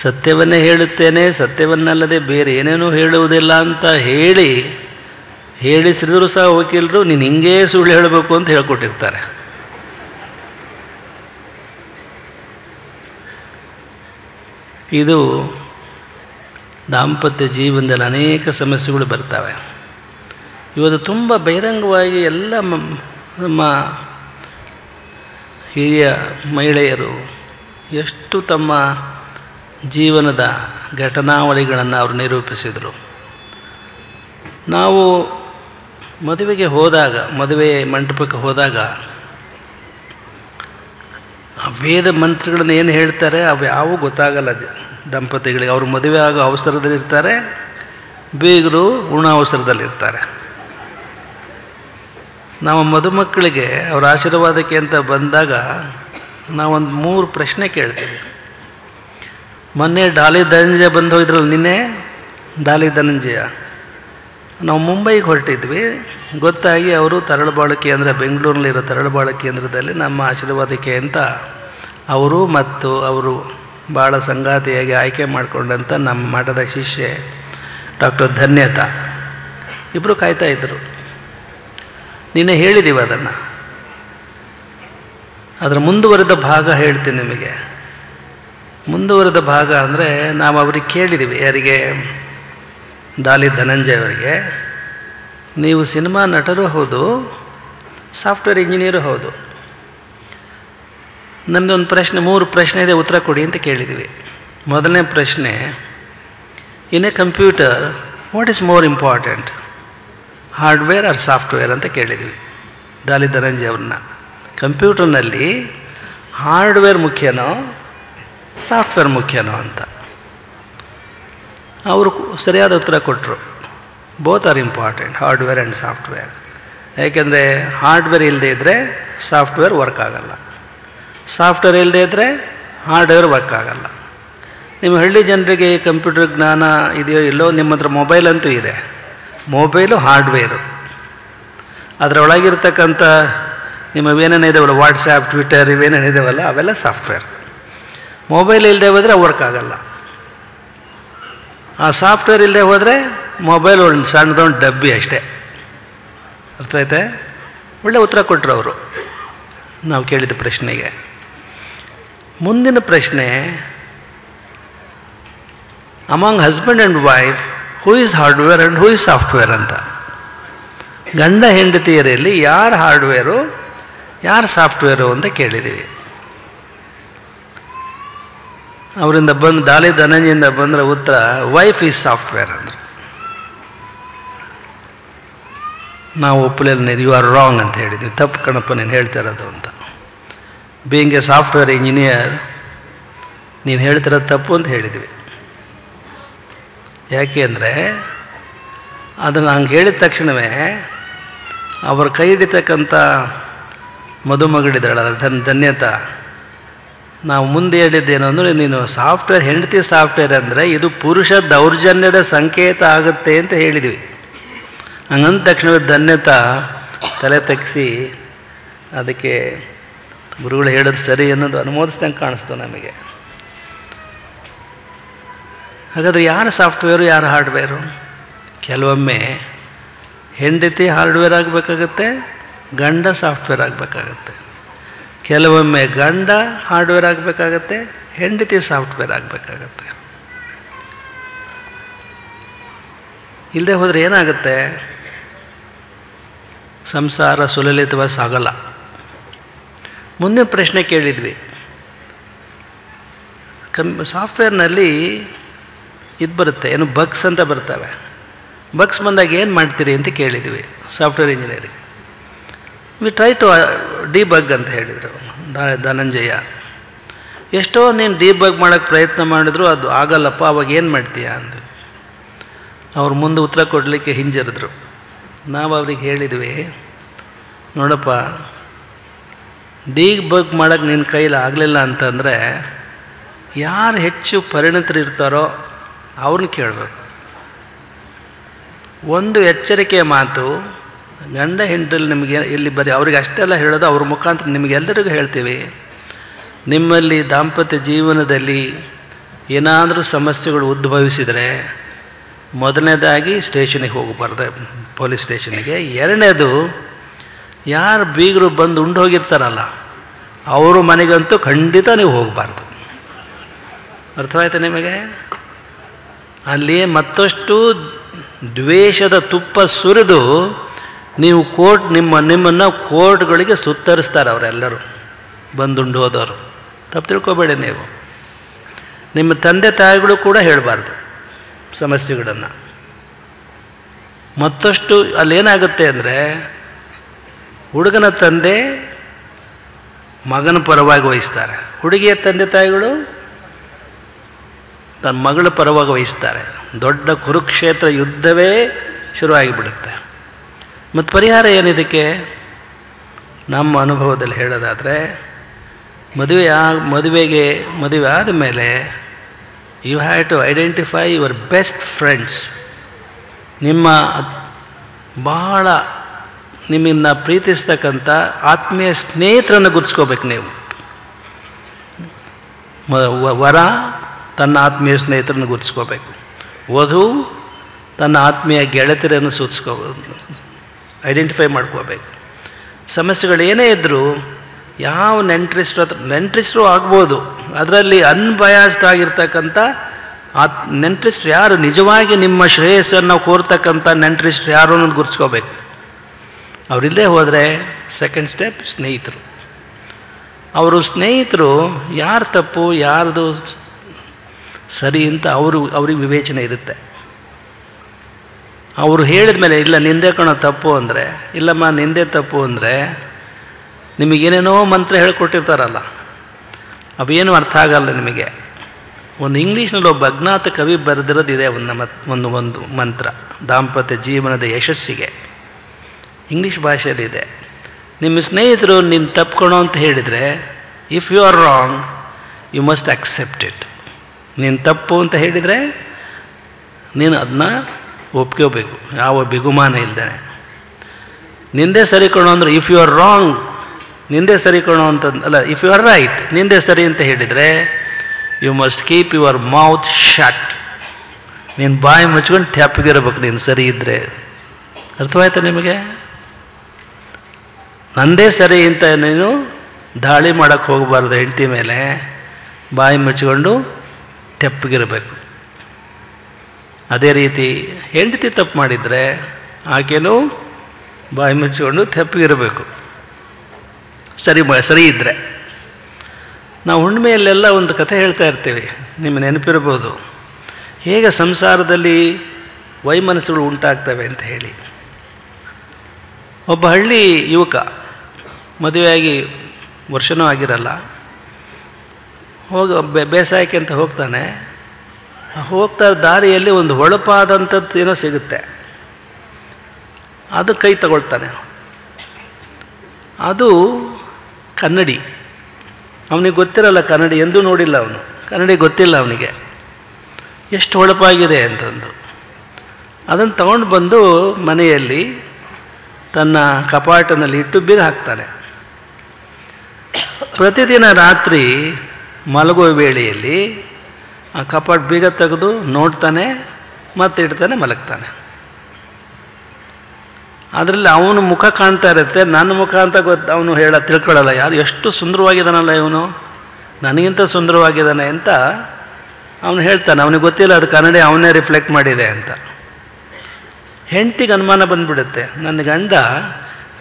ಸತ್ಯವನ್ನೇ ಹೇಳುತ್ತೇನೆ, ಸತ್ಯವನ್ನಲ್ಲದೆ ಬೇರೆ ಏನೇನೂ ಹೇಳುವುದಿಲ್ಲ ಅಂತ ಹೇಳಿಸಿದ್ರು ಸಹ ವಕೀಲರು ನೀನು ಹಿಂಗೇ ಸುಳ್ಳು ಹೇಳಬೇಕು ಅಂತ ಹೇಳ್ಕೊಟ್ಟಿರ್ತಾರೆ. ಇದು ದಾಂಪತ್ಯ ಜೀವನದಲ್ಲಿ ಅನೇಕ ಸಮಸ್ಯೆಗಳು ಬರ್ತವೆ. ಇವತ್ತು ತುಂಬ ಬಹಿರಂಗವಾಗಿ ಎಲ್ಲ ನಮ್ಮ ಹಿರಿಯ ಮಹಿಳೆಯರು ಎಷ್ಟು ತಮ್ಮ ಜೀವನದ ಘಟನಾವಳಿಗಳನ್ನು ಅವರು ನಿರೂಪಿಸಿದರು. ನಾವು ಮದುವೆಗೆ ಹೋದಾಗ, ಮದುವೆ ಮಂಟಪಕ್ಕೆ ಹೋದಾಗ ಆ ವೇದ ಮಂತ್ರಗಳನ್ನು ಏನು ಹೇಳ್ತಾರೆ ಅವು ಯಾವೂ ಗೊತ್ತಾಗಲ್ಲ ದಂಪತಿಗಳಿಗೆ. ಅವರು ಮದುವೆ ಆಗೋ ಅವಸರದಲ್ಲಿರ್ತಾರೆ, ಬೀಗರು ಉಣೋ ಅವಸರದಲ್ಲಿರ್ತಾರೆ. ನಾವು ಮದುಮಕ್ಕಳಿಗೆ ಅವರ ಆಶೀರ್ವಾದಕ್ಕೆ ಅಂತ ಬಂದಾಗ ನಾವೊಂದು 3 ಪ್ರಶ್ನೆ ಕೇಳ್ತೀವಿ. ಮೊನ್ನೆ ಡಾಲಿ ಧನಂಜಯ ಬಂದು ಹೋಗಿದ್ರಲ್ಲ, ನಿನ್ನೆ ಡಾಲಿ ಧನಂಜಯ, ನಾವು ಮುಂಬೈಗೆ ಹೊರಟಿದ್ವಿ. ಗೊತ್ತಾಗಿ ಅವರು ತರಳಬಾಳು ಕೇಂದ್ರ, ಬೆಂಗಳೂರಿನಲ್ಲಿರೋ ತರಳಬಾಳು ಕೇಂದ್ರದಲ್ಲಿ ನಮ್ಮ ಆಶೀರ್ವಾದಕ್ಕೆ ಅಂತ ಅವರು ಮತ್ತು ಅವರು ಭಾಳ ಸಂಗಾತಿಯಾಗಿ ಆಯ್ಕೆ ಮಾಡಿಕೊಂಡಂಥ ನಮ್ಮ ಮಠದ ಶಿಷ್ಯೆ ಡಾಕ್ಟರ್ ಧನ್ಯತಾ ಇಬ್ಬರು ಕಾಯ್ತಾ ಇದ್ದರು. ನಿನ್ನೆ ಹೇಳಿದ್ದೀವಿ ಅದನ್ನು. ಅದರ ಮುಂದುವರೆದ ಭಾಗ ಹೇಳ್ತೀನಿ ನಿಮಗೆ. ಮುಂದುವರೆದ ಭಾಗ ಅಂದರೆ ನಾವು ಅವ್ರಿಗೆ ಕೇಳಿದ್ದೀವಿ, ಯಾರಿಗೆ? ಡಾಲಿ ಧನಂಜಯ ಅವರಿಗೆ, ನೀವು ಸಿನಿಮಾ ನಟರು ಹೌದು, ಸಾಫ್ಟ್ವೇರ್ ಇಂಜಿನಿಯರು ಹೌದು, ನಮ್ಮದೊಂದು ಪ್ರಶ್ನೆ, 3 ಪ್ರಶ್ನೆ ಇದೆ, ಉತ್ತರ ಕೊಡಿ ಅಂತ ಕೇಳಿದ್ದೀವಿ. ಮೊದಲನೇ ಪ್ರಶ್ನೆ, in a computer what is more important, hardware or software ಅಂತ ಕೇಳಿದ್ವಿ ಡಾಲಿ ಧನಂಜಯ ಅವ್ರನ್ನ. ಕಂಪ್ಯೂಟರ್ನಲ್ಲಿ ಹಾರ್ಡ್ವೇರ್ ಮುಖ್ಯನೋ ಸಾಫ್ಟ್ವೇರ್ ಮುಖ್ಯನೋ ಅಂತ. ಅವರು ಸರಿಯಾದ ಉತ್ತರ ಕೊಟ್ಟರು, both are important, hardware and software. ಯಾಕೆಂದರೆ ಹಾರ್ಡ್ವೇರ್ ಇಲ್ಲದೆ ಇದ್ದರೆ ಸಾಫ್ಟ್ವೇರ್ ವರ್ಕ್ ಆಗಲ್ಲ, ಸಾಫ್ಟ್ವೇರ್ ಇಲ್ಲದೆ ಇದ್ದರೆ ಹಾರ್ಡ್ವೇರ್ ವರ್ಕ್ ಆಗಲ್ಲ. ನಿಮ್ಮ ಹಳ್ಳಿ ಜನರಿಗೆ ಕಂಪ್ಯೂಟರ್ ಜ್ಞಾನ ಇದೆಯೋ ಇಲ್ಲೋ, ನಿಮ್ಮ ಹತ್ರ ಮೊಬೈಲ್ ಅಂತೂ ಇದೆ. ಮೊಬೈಲು ಹಾರ್ಡ್ವೇರು, ಅದರೊಳಗಿರ್ತಕ್ಕಂಥ ನಿಮ್ಮವೇನೇನಿದಾವಲ್ಲ, ವಾಟ್ಸಾಪ್, ಟ್ವಿಟರ್ ಇವೇನೇನಿದಾವಲ್ಲ ಅವೆಲ್ಲ ಸಾಫ್ಟ್ವೇರ್. ಮೊಬೈಲ್ ಇಲ್ಲದೆ ಹೋದರೆ ವರ್ಕ್ ಆಗಲ್ಲ. ಆ ಸಾಫ್ಟ್ವೇರ್ ಇಲ್ಲದೆ ಹೋದರೆ ಮೊಬೈಲ್ ಒಂದು ಸಣ್ಣದೊಂದು ಡಬ್ಬಿ ಅಷ್ಟೇ. ಅರ್ಥ ಆಯ್ತೆ? ಒಳ್ಳೆ ಉತ್ತರ ಕೊಟ್ಟರು ಅವರು ನಾವು ಕೇಳಿದ ಪ್ರಶ್ನೆಗೆ. ಮುಂದಿನ ಪ್ರಶ್ನೆ, among husband and wife who is hardware and who is software ಅಂತ. ಗಂಡ ಹೆಂಡತಿಯರಲ್ಲಿ ಯಾರು ಹಾರ್ಡ್ವೇರು ಯಾರು ಸಾಫ್ಟ್ವೇರು ಅಂತ ಕೇಳಿದ್ದೀವಿ. ಅವರಿಂದ ಬಂದು ಡಾಲಿ ಧನಂಜಯಿಂದ ಬಂದರೆ ಉತ್ತರ ವೈಫ್ ಈಸ್ ಸಾಫ್ಟ್ವೇರ್ ಅಂದರು. ನಾವು ಒಪ್ಪಲಿಲ್ಲ, ಯು ಆರ್ ರಾಂಗ್ ಅಂತ ಹೇಳಿದ್ವಿ. ತಪ್ಪು ಕಣಪ್ಪ ನೀನು ಹೇಳ್ತಾ ಇರೋದು ಅಂತ. ಬೀಯಿಂಗ್ ಎ ಸಾಫ್ಟ್ವೇರ್ ಇಂಜಿನಿಯರ್ ನೀನು ಹೇಳ್ತಿರೋದು ತಪ್ಪು ಅಂತ ಹೇಳಿದ್ವಿ. ಯಾಕೆ ಅಂದರೆ ಅದನ್ನು ಹಂಗೆ ಹೇಳಿದ ತಕ್ಷಣವೇ ಅವ್ರ ಕೈ ಹಿಡಿತಕ್ಕಂಥ ಮದುಮಗಳಿದ್ದಾಳ ಧನ್ಯತಾ, ನಾವು ಮುಂದೆ ಹೇಳಿದ್ದೇನು ಅಂದರೆ, ನೀನು ಸಾಫ್ಟ್ವೇರ್, ಹೆಂಡತಿ ಸಾಫ್ಟ್ವೇರ್ ಅಂದರೆ ಇದು ಪುರುಷ ದೌರ್ಜನ್ಯದ ಸಂಕೇತ ಆಗುತ್ತೆ ಅಂತ ಹೇಳಿದ್ವಿ. ಹಂಗಂದ ತಕ್ಷಣವೇ ಧನ್ಯತಾ ತಲೆ ತಗ್ಗಿಸಿ ಅದಕ್ಕೆ ಗುರುಗಳು ಹೇಳೋದು ಸರಿ ಅನ್ನೋದು ಅನುಮೋದಿಸ್ದಂಗೆ ಕಾಣಿಸ್ತು ನಮಗೆ. ಹಾಗಾದರೆ ಯಾರು ಸಾಫ್ಟ್ವೇರು ಯಾರು ಹಾರ್ಡ್ವೇರು? ಕೆಲವೊಮ್ಮೆ ಹೆಂಡತಿ ಹಾರ್ಡ್ವೇರ್ ಆಗಬೇಕಾಗತ್ತೆ, ಗಂಡ ಸಾಫ್ಟ್ವೇರ್ ಆಗಬೇಕಾಗತ್ತೆ. ಕೆಲವೊಮ್ಮೆ ಗಂಡ ಹಾರ್ಡ್ವೇರ್ ಆಗಬೇಕಾಗತ್ತೆ, ಹೆಂಡತಿ ಸಾಫ್ಟ್ವೇರ್ ಆಗಬೇಕಾಗತ್ತೆ. ಇಲ್ಲದೆ ಹೋದರೆ ಏನಾಗುತ್ತೆ? ಸಂಸಾರ ಸುಲಲಿತವಾಗಿ ಸಾಗಲ್ಲ. ಮುಂದಿನ ಪ್ರಶ್ನೆ ಕೇಳಿದ್ವಿ, ಸಾಫ್ಟ್ವೇರ್ನಲ್ಲಿ ಇದು ಬರುತ್ತೆ, ಏನು ಬಗ್ಸ್ ಅಂತ ಬರ್ತವೆ. ಬಗ್ಸ್ ಬಂದಾಗ ಏನು ಮಾಡ್ತೀರಿ ಅಂತ ಕೇಳಿದ್ವಿ software engineering. We try to debug ಅಂತ ಹೇಳಿದರು ಧನಂಜಯ. ಎಷ್ಟೋ ನೀನು ಡಿಬಗ್ ಮಾಡೋಕ್ಕೆ ಪ್ರಯತ್ನ ಮಾಡಿದ್ರು ಅದು ಆಗಲ್ಲಪ್ಪ, ಅವಾಗ ಏನು ಮಾಡ್ತೀಯ ಅಂದು. ಅವ್ರು ಮುಂದೆ ಉತ್ತರ ಕೊಡಲಿಕ್ಕೆ ಹಿಂಜರಿದ್ರು. ನಾವು ಅವ್ರಿಗೆ ಹೇಳಿದ್ವಿ, ನೋಡಪ್ಪ, ಡೀಬಗ್ ಮಾಡೋಕ್ಕೆ ನಿನ್ನ ಕೈಲಿ ಆಗಲಿಲ್ಲ ಅಂತಂದರೆ ಯಾರು ಹೆಚ್ಚು ಪರಿಣಿತರು ಇರ್ತಾರೋ ಅವ್ರನ್ನ ಕೇಳಬೇಕು. ಒಂದು ಎಚ್ಚರಿಕೆಯ ಮಾತು, ಗಂಡ ಹೆಂಡರಲ್ಲಿ ನಿಮಗೆ ಇಲ್ಲಿ ಬರೀ ಅವ್ರಿಗೆ ಅಷ್ಟೆಲ್ಲ ಹೇಳೋದು, ಅವ್ರ ಮುಖಾಂತರ ನಿಮಗೆಲ್ಲರಿಗೂ ಹೇಳ್ತೀವಿ. ನಿಮ್ಮಲ್ಲಿ ದಾಂಪತ್ಯ ಜೀವನದಲ್ಲಿ ಏನಾದರೂ ಸಮಸ್ಯೆಗಳು ಉದ್ಭವಿಸಿದರೆ ಮೊದಲನೇದಾಗಿ ಸ್ಟೇಷನಿಗೆ ಹೋಗಬಾರ್ದು, ಪೊಲೀಸ್ ಸ್ಟೇಷನಿಗೆ. ಎರಡನೇದು, ಯಾರು ಬೀಗರು ಬಂದು ಉಂಡು ಹೋಗಿರ್ತಾರಲ್ಲ ಅವ್ರ ಮನೆಗಂತೂ ಖಂಡಿತ ನೀವು ಹೋಗಬಾರ್ದು. ಅರ್ಥವಾಯ್ತು ನಿಮಗೆ? ಅಲ್ಲಿ ಮತ್ತಷ್ಟು ದ್ವೇಷದ ತುಪ್ಪ ಸುರಿದು ನೀವು ನಿಮ್ಮನ್ನು ಕೋರ್ಟ್ಗಳಿಗೆ ಸುತ್ತರಿಸ್ತಾರೆ ಅವರೆಲ್ಲರೂ ಬಂದುಂಡು ಹೋದವರು. ತಪ್ಪು ತಿಳ್ಕೊಬೇಡಿ ನೀವು. ನಿಮ್ಮ ತಂದೆ ತಾಯಿಗಳು ಕೂಡ ಹೇಳಬಾರ್ದು ಸಮಸ್ಯೆಗಳನ್ನು. ಮತ್ತಷ್ಟು ಅಲ್ಲೇನಾಗುತ್ತೆ ಅಂದರೆ, ಹುಡುಗನ ತಂದೆ ಮಗನ ಪರವಾಗಿ ವಹಿಸ್ತಾರೆ, ಹುಡುಗಿಯ ತಂದೆ ತಾಯಿಗಳು ತನ್ನ ಮಗಳ ಪರವಾಗಿ ವಹಿಸ್ತಾರೆ. ದೊಡ್ಡ ಕುರುಕ್ಷೇತ್ರ ಯುದ್ಧವೇ ಶುರುವಾಗಿಬಿಡುತ್ತೆ. ಮತ್ತು ಪರಿಹಾರ ಏನಿದಕ್ಕೆ? ನಮ್ಮ ಅನುಭವದಲ್ಲಿ ಹೇಳೋದಾದರೆ, ಮದುವೆ ಆದ ಮೇಲೆ you have to identify your best friends. ಬಹಳ ನಿಮ್ಮನ್ನು ಪ್ರೀತಿಸ್ತಕ್ಕಂಥ ಆತ್ಮೀಯ ಸ್ನೇಹಿತರನ್ನು ಗುರ್ಸ್ಕೋಬೇಕು ನೀವು. ವರ ತನ್ನ ಆತ್ಮೀಯ ಸ್ನೇಹಿತರನ್ನು ಗುರ್ಸ್ಕೋಬೇಕು, ವಧು ತನ್ನ ಆತ್ಮೀಯ ಗೆಳತಿಯರನ್ನು ಐಡೆಂಟಿಫೈ ಮಾಡ್ಕೋಬೇಕು. ಸಮಸ್ಯೆಗಳೇನೇ ಇದ್ದರೂ ಯಾವ ನೆಂಟರಿಸ್ಟ್ರು ಆಗ್ಬೋದು, ಅದರಲ್ಲಿ ಅನ್ಬಯಾಸ್ಡ್ ಆಗಿರ್ತಕ್ಕಂಥ ನೆಂಟರಿಸ್ಟ್ರು ಯಾರು, ನಿಜವಾಗಿ ನಿಮ್ಮ ಶ್ರೇಯಸ್ಸನ್ನು ಕೋರ್ತಕ್ಕಂಥ ನೆಂಟರಿಸ್ಟ್ರು ಯಾರು ಅನ್ನೋದು ಗುರ್ಸ್ಕೋಬೇಕು. ಅವರಿಲ್ಲದೆ ಹೋದರೆ ಸೆಕೆಂಡ್ ಸ್ಟೆಪ್ ಸ್ನೇಹಿತರು. ಅವರು ಸ್ನೇಹಿತರು ಯಾರು ತಪ್ಪು ಯಾರ್ದು ಸರಿ ಅಂತ ಅವ್ರಿಗೆ ವಿವೇಚನೆ ಇರುತ್ತೆ. ಅವರು ಹೇಳಿದ ಮೇಲೆ ಇಲ್ಲ ನಿಂದೆ ಕಣೋ ತಪ್ಪು ಅಂದರೆ, ಇಲ್ಲಮ್ಮ ನಿಂದೆ ತಪ್ಪು ಅಂದರೆ, ನಿಮಗೇನೇನೋ ಮಂತ್ರ ಹೇಳ್ಕೊಟ್ಟಿರ್ತಾರಲ್ಲ, ಅವೇನು ಅರ್ಥ ಆಗಲ್ಲ ನಿಮಗೆ. ಒಂದು ಇಂಗ್ಲೀಷ್ನಲ್ಲಿ ಒಬ್ಬ ಅಜ್ಞಾತ ಕವಿ ಬರೆದಿರೋದಿದೆ ಒಂದು ಮಂತ್ರ ದಾಂಪತ್ಯ ಜೀವನದ ಯಶಸ್ಸಿಗೆ. ಇಂಗ್ಲೀಷ್ ಭಾಷೆಯಲ್ಲಿದೆ. ನಿಮ್ಮ ಸ್ನೇಹಿತರು ನೀನು ತಪ್ಕೊಳೋ ಅಂತ ಹೇಳಿದರೆ, if you are wrong you must accept it. ನೀನು ತಪ್ಪು ಅಂತ ಹೇಳಿದರೆ ನೀನು ಅದನ್ನ ಒಪ್ಕೋಬೇಕು, ಯಾವ ಬಿಗುಮಾನ ಇಲ್ದೇನೆ. ನಿಂದೆ ಸರಿ ಕಣೋ ಅಂದರೆ, ಇಫ್ ಯು ಆರ್ ರಾಂಗ್ ನಿಂದೆ ಸರಿ ಕಣೋ ಅಂತ ಅಲ್ಲ, ಇಫ್ ಯು ಆರ್ ರೈಟ್ ನಿಂದೆ ಸರಿ ಅಂತ ಹೇಳಿದರೆ you must keep your mouth shut. ನೀನು ಬಾಯಿ ಮುಚ್ಕೊಂಡು ತೆಪ್ಪಗಿರ್ಬೇಕು ನೀನು ಸರಿ ಇದ್ದರೆ. ಅರ್ಥವಾಯ್ತಾ ನಿಮಗೆ? ನಂದೇ ಸರಿ ಅಂತ ನೀನು ದಾಳಿ ಮಾಡೋಕ್ಕೆ ಹೋಗಬಾರ್ದು ಹೆಂಡತಿ ಮೇಲೆ. ಬಾಯಿ ಮುಚ್ಕೊಂಡು ತೆಪ್ಪಗಿರಬೇಕು. ಅದೇ ರೀತಿ ಹೆಂಡತಿ ತಪ್ಪು ಮಾಡಿದರೆ ಆಕೆನೂ ಬಾಯಿ ಮುಚ್ಚಿಕೊಂಡು ತೆಪ್ಪಗಿರಬೇಕು, ಸರಿ ಇದ್ದರೆ. ನಾವು ಹುಣ್ಣಿಮೆಯಲ್ಲೆಲ್ಲ ಒಂದು ಕಥೆ ಹೇಳ್ತಾ ಇರ್ತೀವಿ, ನಿಮಗೆ ನೆನಪಿರ್ಬೋದು, ಹೇಗೆ ಸಂಸಾರದಲ್ಲಿ ವೈಮನಸ್ಸುಗಳು ಉಂಟಾಗ್ತವೆ ಅಂತ ಹೇಳಿ. ಒಬ್ಬ ಹಳ್ಳಿ ಯುವಕ ಮದುವೆಯಾಗಿ ವರ್ಷನೂ ಆಗಿರಲ್ಲ, ಬೇಸಾಯಕ್ಕೆ ಅಂತ ಹೋಗ್ತಾನೆ. ಹೋಗ್ತಾ ದಾರಿಯಲ್ಲಿ ಒಂದು ಹೊಳಪಾದಂಥದ್ದು ಏನೋ ಸಿಗುತ್ತೆ, ಅದು ಕೈ ತಗೊಳ್ತಾನೆ. ಅದು ಕನ್ನಡಿ. ಅವನಿಗೆ ಗೊತ್ತಿರಲ್ಲ, ಕನ್ನಡಿ ಎಂದೂ ನೋಡಿಲ್ಲ ಅವನು, ಕನ್ನಡಿ ಗೊತ್ತಿಲ್ಲ ಅವನಿಗೆ ಎಷ್ಟು ಹೊಳಪಾಗಿದೆ ಅಂತಂದು. ಅದನ್ನು ತಗೊಂಡು ಬಂದು ಮನೆಯಲ್ಲಿ ತನ್ನ ಕಪಾಟಿನಲ್ಲಿ ಇಟ್ಟು ಬೀಗ ಹಾಕ್ತಾನೆ. ಪ್ರತಿದಿನ ರಾತ್ರಿ ಮಲಗುವ ವೇಳೆಯಲ್ಲಿ ಆ ಕಪಾಟ್ ಬೀಗ ತೆಗೆದು ನೋಡ್ತಾನೆ, ಮತ್ತೆ ಇಡ್ತಾನೆ, ಮಲಗ್ತಾನೆ. ಅದರಲ್ಲಿ ಅವನು ಮುಖ ಕಾಣ್ತಾ ಇರುತ್ತೆ, ನನ್ನ ಮುಖ ಅಂತ ಅವನು ತಿಳ್ಕೊಳ್ಳಲ್ಲ. ಯಾರು ಎಷ್ಟು ಸುಂದರವಾಗಿದ್ದಾನಲ್ಲ ಇವನು, ನನಗಿಂತ ಸುಂದರವಾಗಿದ್ದಾನೆ ಅಂತ ಅವನು ಹೇಳ್ತಾನೆ. ಅವನಿಗೆ ಗೊತ್ತಿಲ್ಲ ಅದು ಕನ್ನಡಿ ಅವನೇ ರಿಫ್ಲೆಕ್ಟ್ ಮಾಡಿದೆ ಅಂತ. ಹೆಂಡ್ತಿಗೆ ಅನುಮಾನ ಬಂದುಬಿಡುತ್ತೆ, ನನ್ನ ಗಂಡ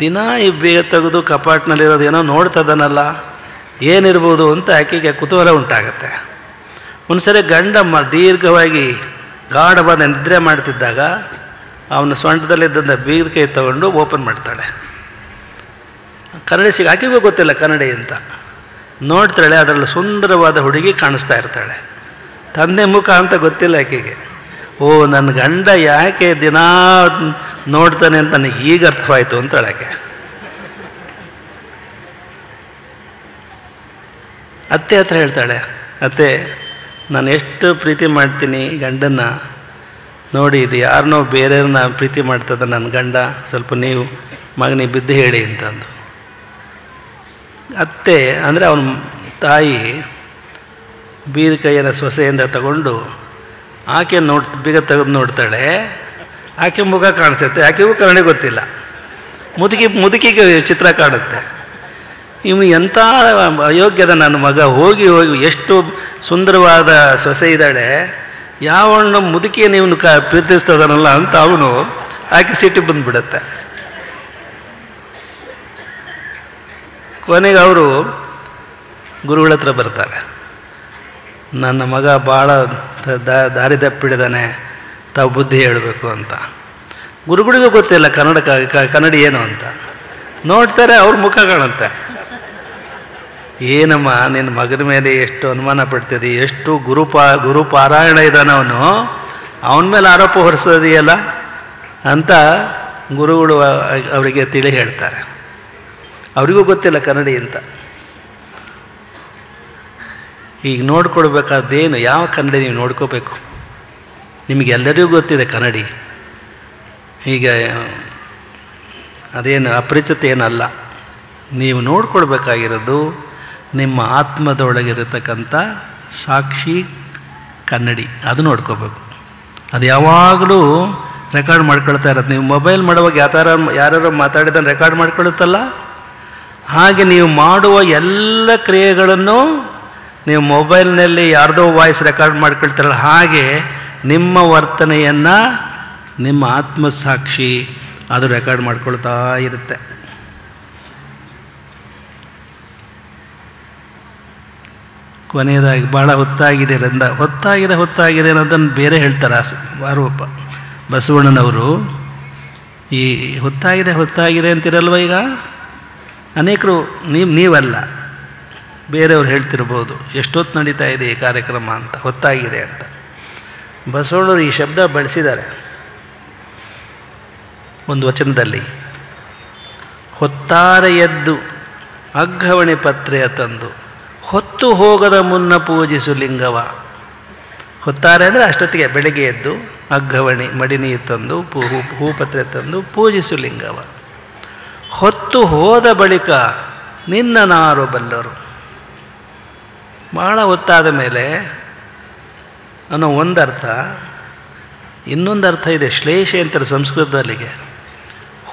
ದಿನ ಈ ಬೇಗ ತೆಗೆದು ಕಪಾಟಿನಲ್ಲಿರೋದು ಏನೋ ನೋಡ್ತದನಲ್ಲ, ಏನಿರ್ಬೋದು ಅಂತ ಆಕೆಗೆ ಕುತೂಹಲ ಉಂಟಾಗತ್ತೆ. ಒಂದು ಸರಿ ಗಂಡ ದೀರ್ಘವಾಗಿ ಗಾಢವಾದ ನಿದ್ರೆ ಮಾಡ್ತಿದ್ದಾಗ ಅವನ ಸೊಂಟದಲ್ಲಿದ್ದಂಥ ಬೀಗದ ಕೈ ತಗೊಂಡು ಓಪನ್ ಮಾಡ್ತಾಳೆ. ಕನ್ನಡಿ ಆಕೆಗೂ ಗೊತ್ತಿಲ್ಲ ಕನ್ನಡಿ ಅಂತ. ನೋಡ್ತಾಳೆ, ಅದರಲ್ಲಿ ಸುಂದರವಾದ ಹುಡುಗಿ ಕಾಣಿಸ್ತಾ ಇರ್ತಾಳೆ. ತಂದೆ ಮುಖ ಅಂತ ಗೊತ್ತಿಲ್ಲ ಆಕೆಗೆ. ಓ ನನ್ನ ಗಂಡ ಯಾಕೆ ದಿನ ನೋಡ್ತಾನೆ ಅಂತ ನನಗೆ ಈಗ ಅರ್ಥವಾಯಿತು ಅಂತ ಹೇಳಕ್ಕೆ. ಅತ್ತೆ ಹತ್ರ ಹೇಳ್ತಾಳೆ, ಅತ್ತೆ ನಾನು ಎಷ್ಟು ಪ್ರೀತಿ ಮಾಡ್ತೀನಿ ಗಂಡನ್ನ ನೋಡಿ, ಇದು ಯಾರನ್ನೋ ಬೇರೆಯವ್ರನ್ನ ಪ್ರೀತಿ ಮಾಡ್ತದ ನನ್ನ ಗಂಡ, ಸ್ವಲ್ಪ ನೀವು ಮಗನಿಗೆ ಬಿದ್ದು ಹೇಳಿ ಅಂತಂದು. ಅತ್ತೆ ಅಂದರೆ ಅವನ ತಾಯಿ ಬೀದ ಕೈಯನ್ನು ಸೊಸೆಯಿಂದ ತಗೊಂಡು ಆಕೆ ಬೀಗ ತೆಗೆದು ನೋಡ್ತಾಳೆ. ಆಕೆ ಮುಖ ಕಾಣಿಸುತ್ತೆ, ಆಕೆಗೂ ಕನ್ನಡ ಗೊತ್ತಿಲ್ಲ, ಮುದುಕಿಗೆ ಚಿತ್ರ ಕಾಣುತ್ತೆ. ಇವನು ಎಂಥ ಅಯೋಗ್ಯದ ನನ್ನ ಮಗ, ಹೋಗಿ ಎಷ್ಟು ಸುಂದರವಾದ ಸೊಸೆ ಇದ್ದಾಳೆ, ಯಾವಣ್ಣ ಮುದುಕಿಯನ್ನು ಇವನು ಪ್ರೀತಿಸ್ತದನಲ್ಲ ಅಂತ ಅವನು ಆಕೆ ಸಿಟ್ಟಿಗೆ ಬಂದುಬಿಡುತ್ತೆ. ಕೊನೆಗೆ ಅವರು ಗುರುಗಳ ಹತ್ರ ಬರ್ತಾರೆ, ನನ್ನ ಮಗ ಭಾಳ ದಾರಿ ತಪ್ಪಿಡಿದಾನೆ, ತಾವು ಬುದ್ಧಿ ಹೇಳಬೇಕು ಅಂತ. ಗುರುಗಳಿಗೂ ಗೊತ್ತಿಲ್ಲ ಕನ್ನಡಿ ಏನು ಅಂತ. ನೋಡ್ತಾರೆ, ಅವ್ರ ಮುಖ ಕಾಣುತ್ತೆ. ಏನಮ್ಮ ನಿನ್ನ ಮಗನ ಮೇಲೆ ಎಷ್ಟು ಅನುಮಾನ ಪಡ್ತಿದ್ದಿ, ಎಷ್ಟು ಗುರುಪಾರಾಯಣ ಇದ್ದಾನೆ ಅವನು, ಅವನ ಮೇಲೆ ಆರೋಪ ಹೊರಿಸೋದಿಯಲ್ಲ ಅಂತ ಗುರುಗಳು ಅವರಿಗೆ ತಿಳಿ ಹೇಳ್ತಾರೆ. ಅವರಿಗೂ ಗೊತ್ತಿಲ್ಲ ಕನ್ನಡಿ ಅಂತ. ಈಗ ನೋಡ್ಕೊಡ್ಬೇಕಾದ್ದೇನು, ಯಾವ ಕನ್ನಡಿ ನೀವು ನೋಡ್ಕೋಬೇಕು, ನಿಮಗೆಲ್ಲರಿಗೂ ಗೊತ್ತಿದೆ ಕನ್ನಡಿ. ಈಗ ಅದೇನು ಅಪರಿಚಿತ ಏನಲ್ಲ. ನೀವು ನೋಡ್ಕೊಳ್ಬೇಕಾಗಿರೋದು ನಿಮ್ಮ ಆತ್ಮದೊಳಗಿರತಕ್ಕಂಥ ಸಾಕ್ಷಿ ಕನ್ನಡಿ, ಅದು ನೋಡ್ಕೋಬೇಕು. ಅದು ಯಾವಾಗಲೂ ರೆಕಾರ್ಡ್ ಮಾಡ್ಕೊಳ್ತಾ ಇರೋದು. ನೀವು ಮೊಬೈಲ್ ಮಾಡುವಾಗ ಯಾರು ಮಾತಾಡಿದ್ದನ್ನು ರೆಕಾರ್ಡ್ ಮಾಡ್ಕೊಳ್ಳುತ್ತಲ್ಲ, ಹಾಗೆ ನೀವು ಮಾಡುವ ಎಲ್ಲ ಕ್ರಿಯೆಗಳನ್ನು ನೀವು ಮೊಬೈಲ್ನಲ್ಲಿ ಯಾರ್ದೋ ವಾಯ್ಸ್ ರೆಕಾರ್ಡ್ ಮಾಡ್ಕೊಳ್ತಾರಲ್ಲ, ಹಾಗೆ ನಿಮ್ಮ ವರ್ತನೆಯನ್ನು ನಿಮ್ಮ ಆತ್ಮಸಾಕ್ಷಿ ಅದು ರೆಕಾರ್ಡ್ ಮಾಡ್ಕೊಳ್ತಾ ಇರುತ್ತೆ. ಕೊನೆಯದಾಗಿ ಭಾಳ ಹೊತ್ತಾಗಿದೆ ಅನ್ನೋದನ್ನು ಬೇರೆ ಹೇಳ್ತಾರೆ ಯಾರೊಬ್ಬ ಬಸವಣ್ಣನವರು. ಈ ಹೊತ್ತಾಗಿದೆ ಅಂತಿರಲ್ವ, ಈಗ ಅನೇಕರು ನೀವಲ್ಲ ಬೇರೆಯವ್ರು ಹೇಳ್ತಿರ್ಬೋದು, ಎಷ್ಟೊತ್ತು ನಡೀತಾ ಇದೆ ಈ ಕಾರ್ಯಕ್ರಮ ಅಂತ, ಹೊತ್ತಾಗಿದೆ ಅಂತ. ಬಸವಣ್ಣವರು ಈ ಶಬ್ದ ಬಳಸಿದ್ದಾರೆ ಒಂದು ವಚನದಲ್ಲಿ. ಹೊತ್ತಾರೆ ಎದ್ದು ಅಗ್ಗವಣಿ ಪತ್ರೆಯ ತಂದು ಹೊತ್ತು ಹೋಗದ ಮುನ್ನ ಪೂಜಿಸು ಲಿಂಗವ. ಹೊತ್ತಾರೆ ಅಂದರೆ ಅಷ್ಟೊತ್ತಿಗೆ ಬೆಳಗ್ಗೆ ಎದ್ದು ಅಗ್ಗವಣಿ ಮಡಿ ನೀರು ತಂದು ಹೂಪತ್ರೆ ತಂದು ಪೂಜಿಸು ಲಿಂಗವ. ಹೊತ್ತು ಹೋದ ಬಳಿಕ ನಿನ್ನ ನಾರು ಬಲ್ಲರು. ಭಾಳ ಹೊತ್ತಾದ ಮೇಲೆ ಅನ್ನೋ ಒಂದರ್ಥ. ಇನ್ನೊಂದು ಅರ್ಥ ಇದೆ, ಶ್ಲೇಷೆ ಅಂತಾರೆ ಸಂಸ್ಕೃತದಲ್ಲಿಗೆ.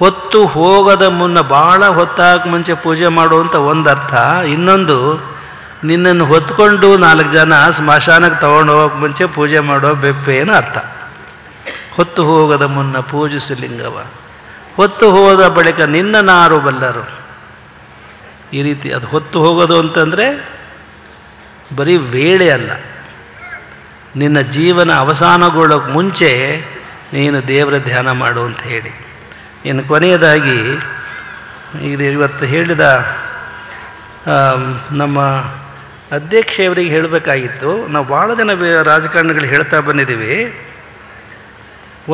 ಹೊತ್ತು ಹೋಗದ ಮುನ್ನ, ಭಾಳ ಹೊತ್ತಾಗ ಮುಂಚೆ ಪೂಜೆ ಮಾಡುವಂಥ ಒಂದು ಅರ್ಥ. ಇನ್ನೊಂದು, ನಿನ್ನನ್ನು ಹೊತ್ಕೊಂಡು 4 ಜನ ಸ್ಮಶಾನಕ್ಕೆ ತಗೊಂಡು ಹೋಗೋಕೆ ಮುಂಚೆ ಪೂಜೆ ಮಾಡೋ ಬೆಪ್ಪೇನು ಅರ್ಥ. ಹೊತ್ತು ಹೋಗದ ಮುನ್ನ ಪೂಜಿಸು ಲಿಂಗವ, ಹೊತ್ತು ಹೋದ ಬಳಿಕ ನಿನ್ನ ನಾರು ಬಲ್ಲರು. ಈ ರೀತಿ ಅದು ಹೊತ್ತು ಹೋಗೋದು ಅಂತಂದರೆ ಬರೀ ವೇಳೆ ಅಲ್ಲ, ನಿನ್ನ ಜೀವನ ಅವಸಾನಗೊಳ್ಳೋಕೆ ಮುಂಚೆ ನೀನು ದೇವರ ಧ್ಯಾನ ಮಾಡು ಅಂತ ಹೇಳಿ. ಇನ್ನು ಕೊನೆಯದಾಗಿ ಇದು ಇವತ್ತು ಹೇಳಿದ ನಮ್ಮ ಅಧ್ಯಕ್ಷೆಯವರಿಗೆ ಹೇಳಬೇಕಾಗಿತ್ತು. ನಾವು ಭಾಳ ಜನ ರಾಜಕಾರಣಿಗಳು ಹೇಳ್ತಾ ಬಂದಿದ್ದೀವಿ,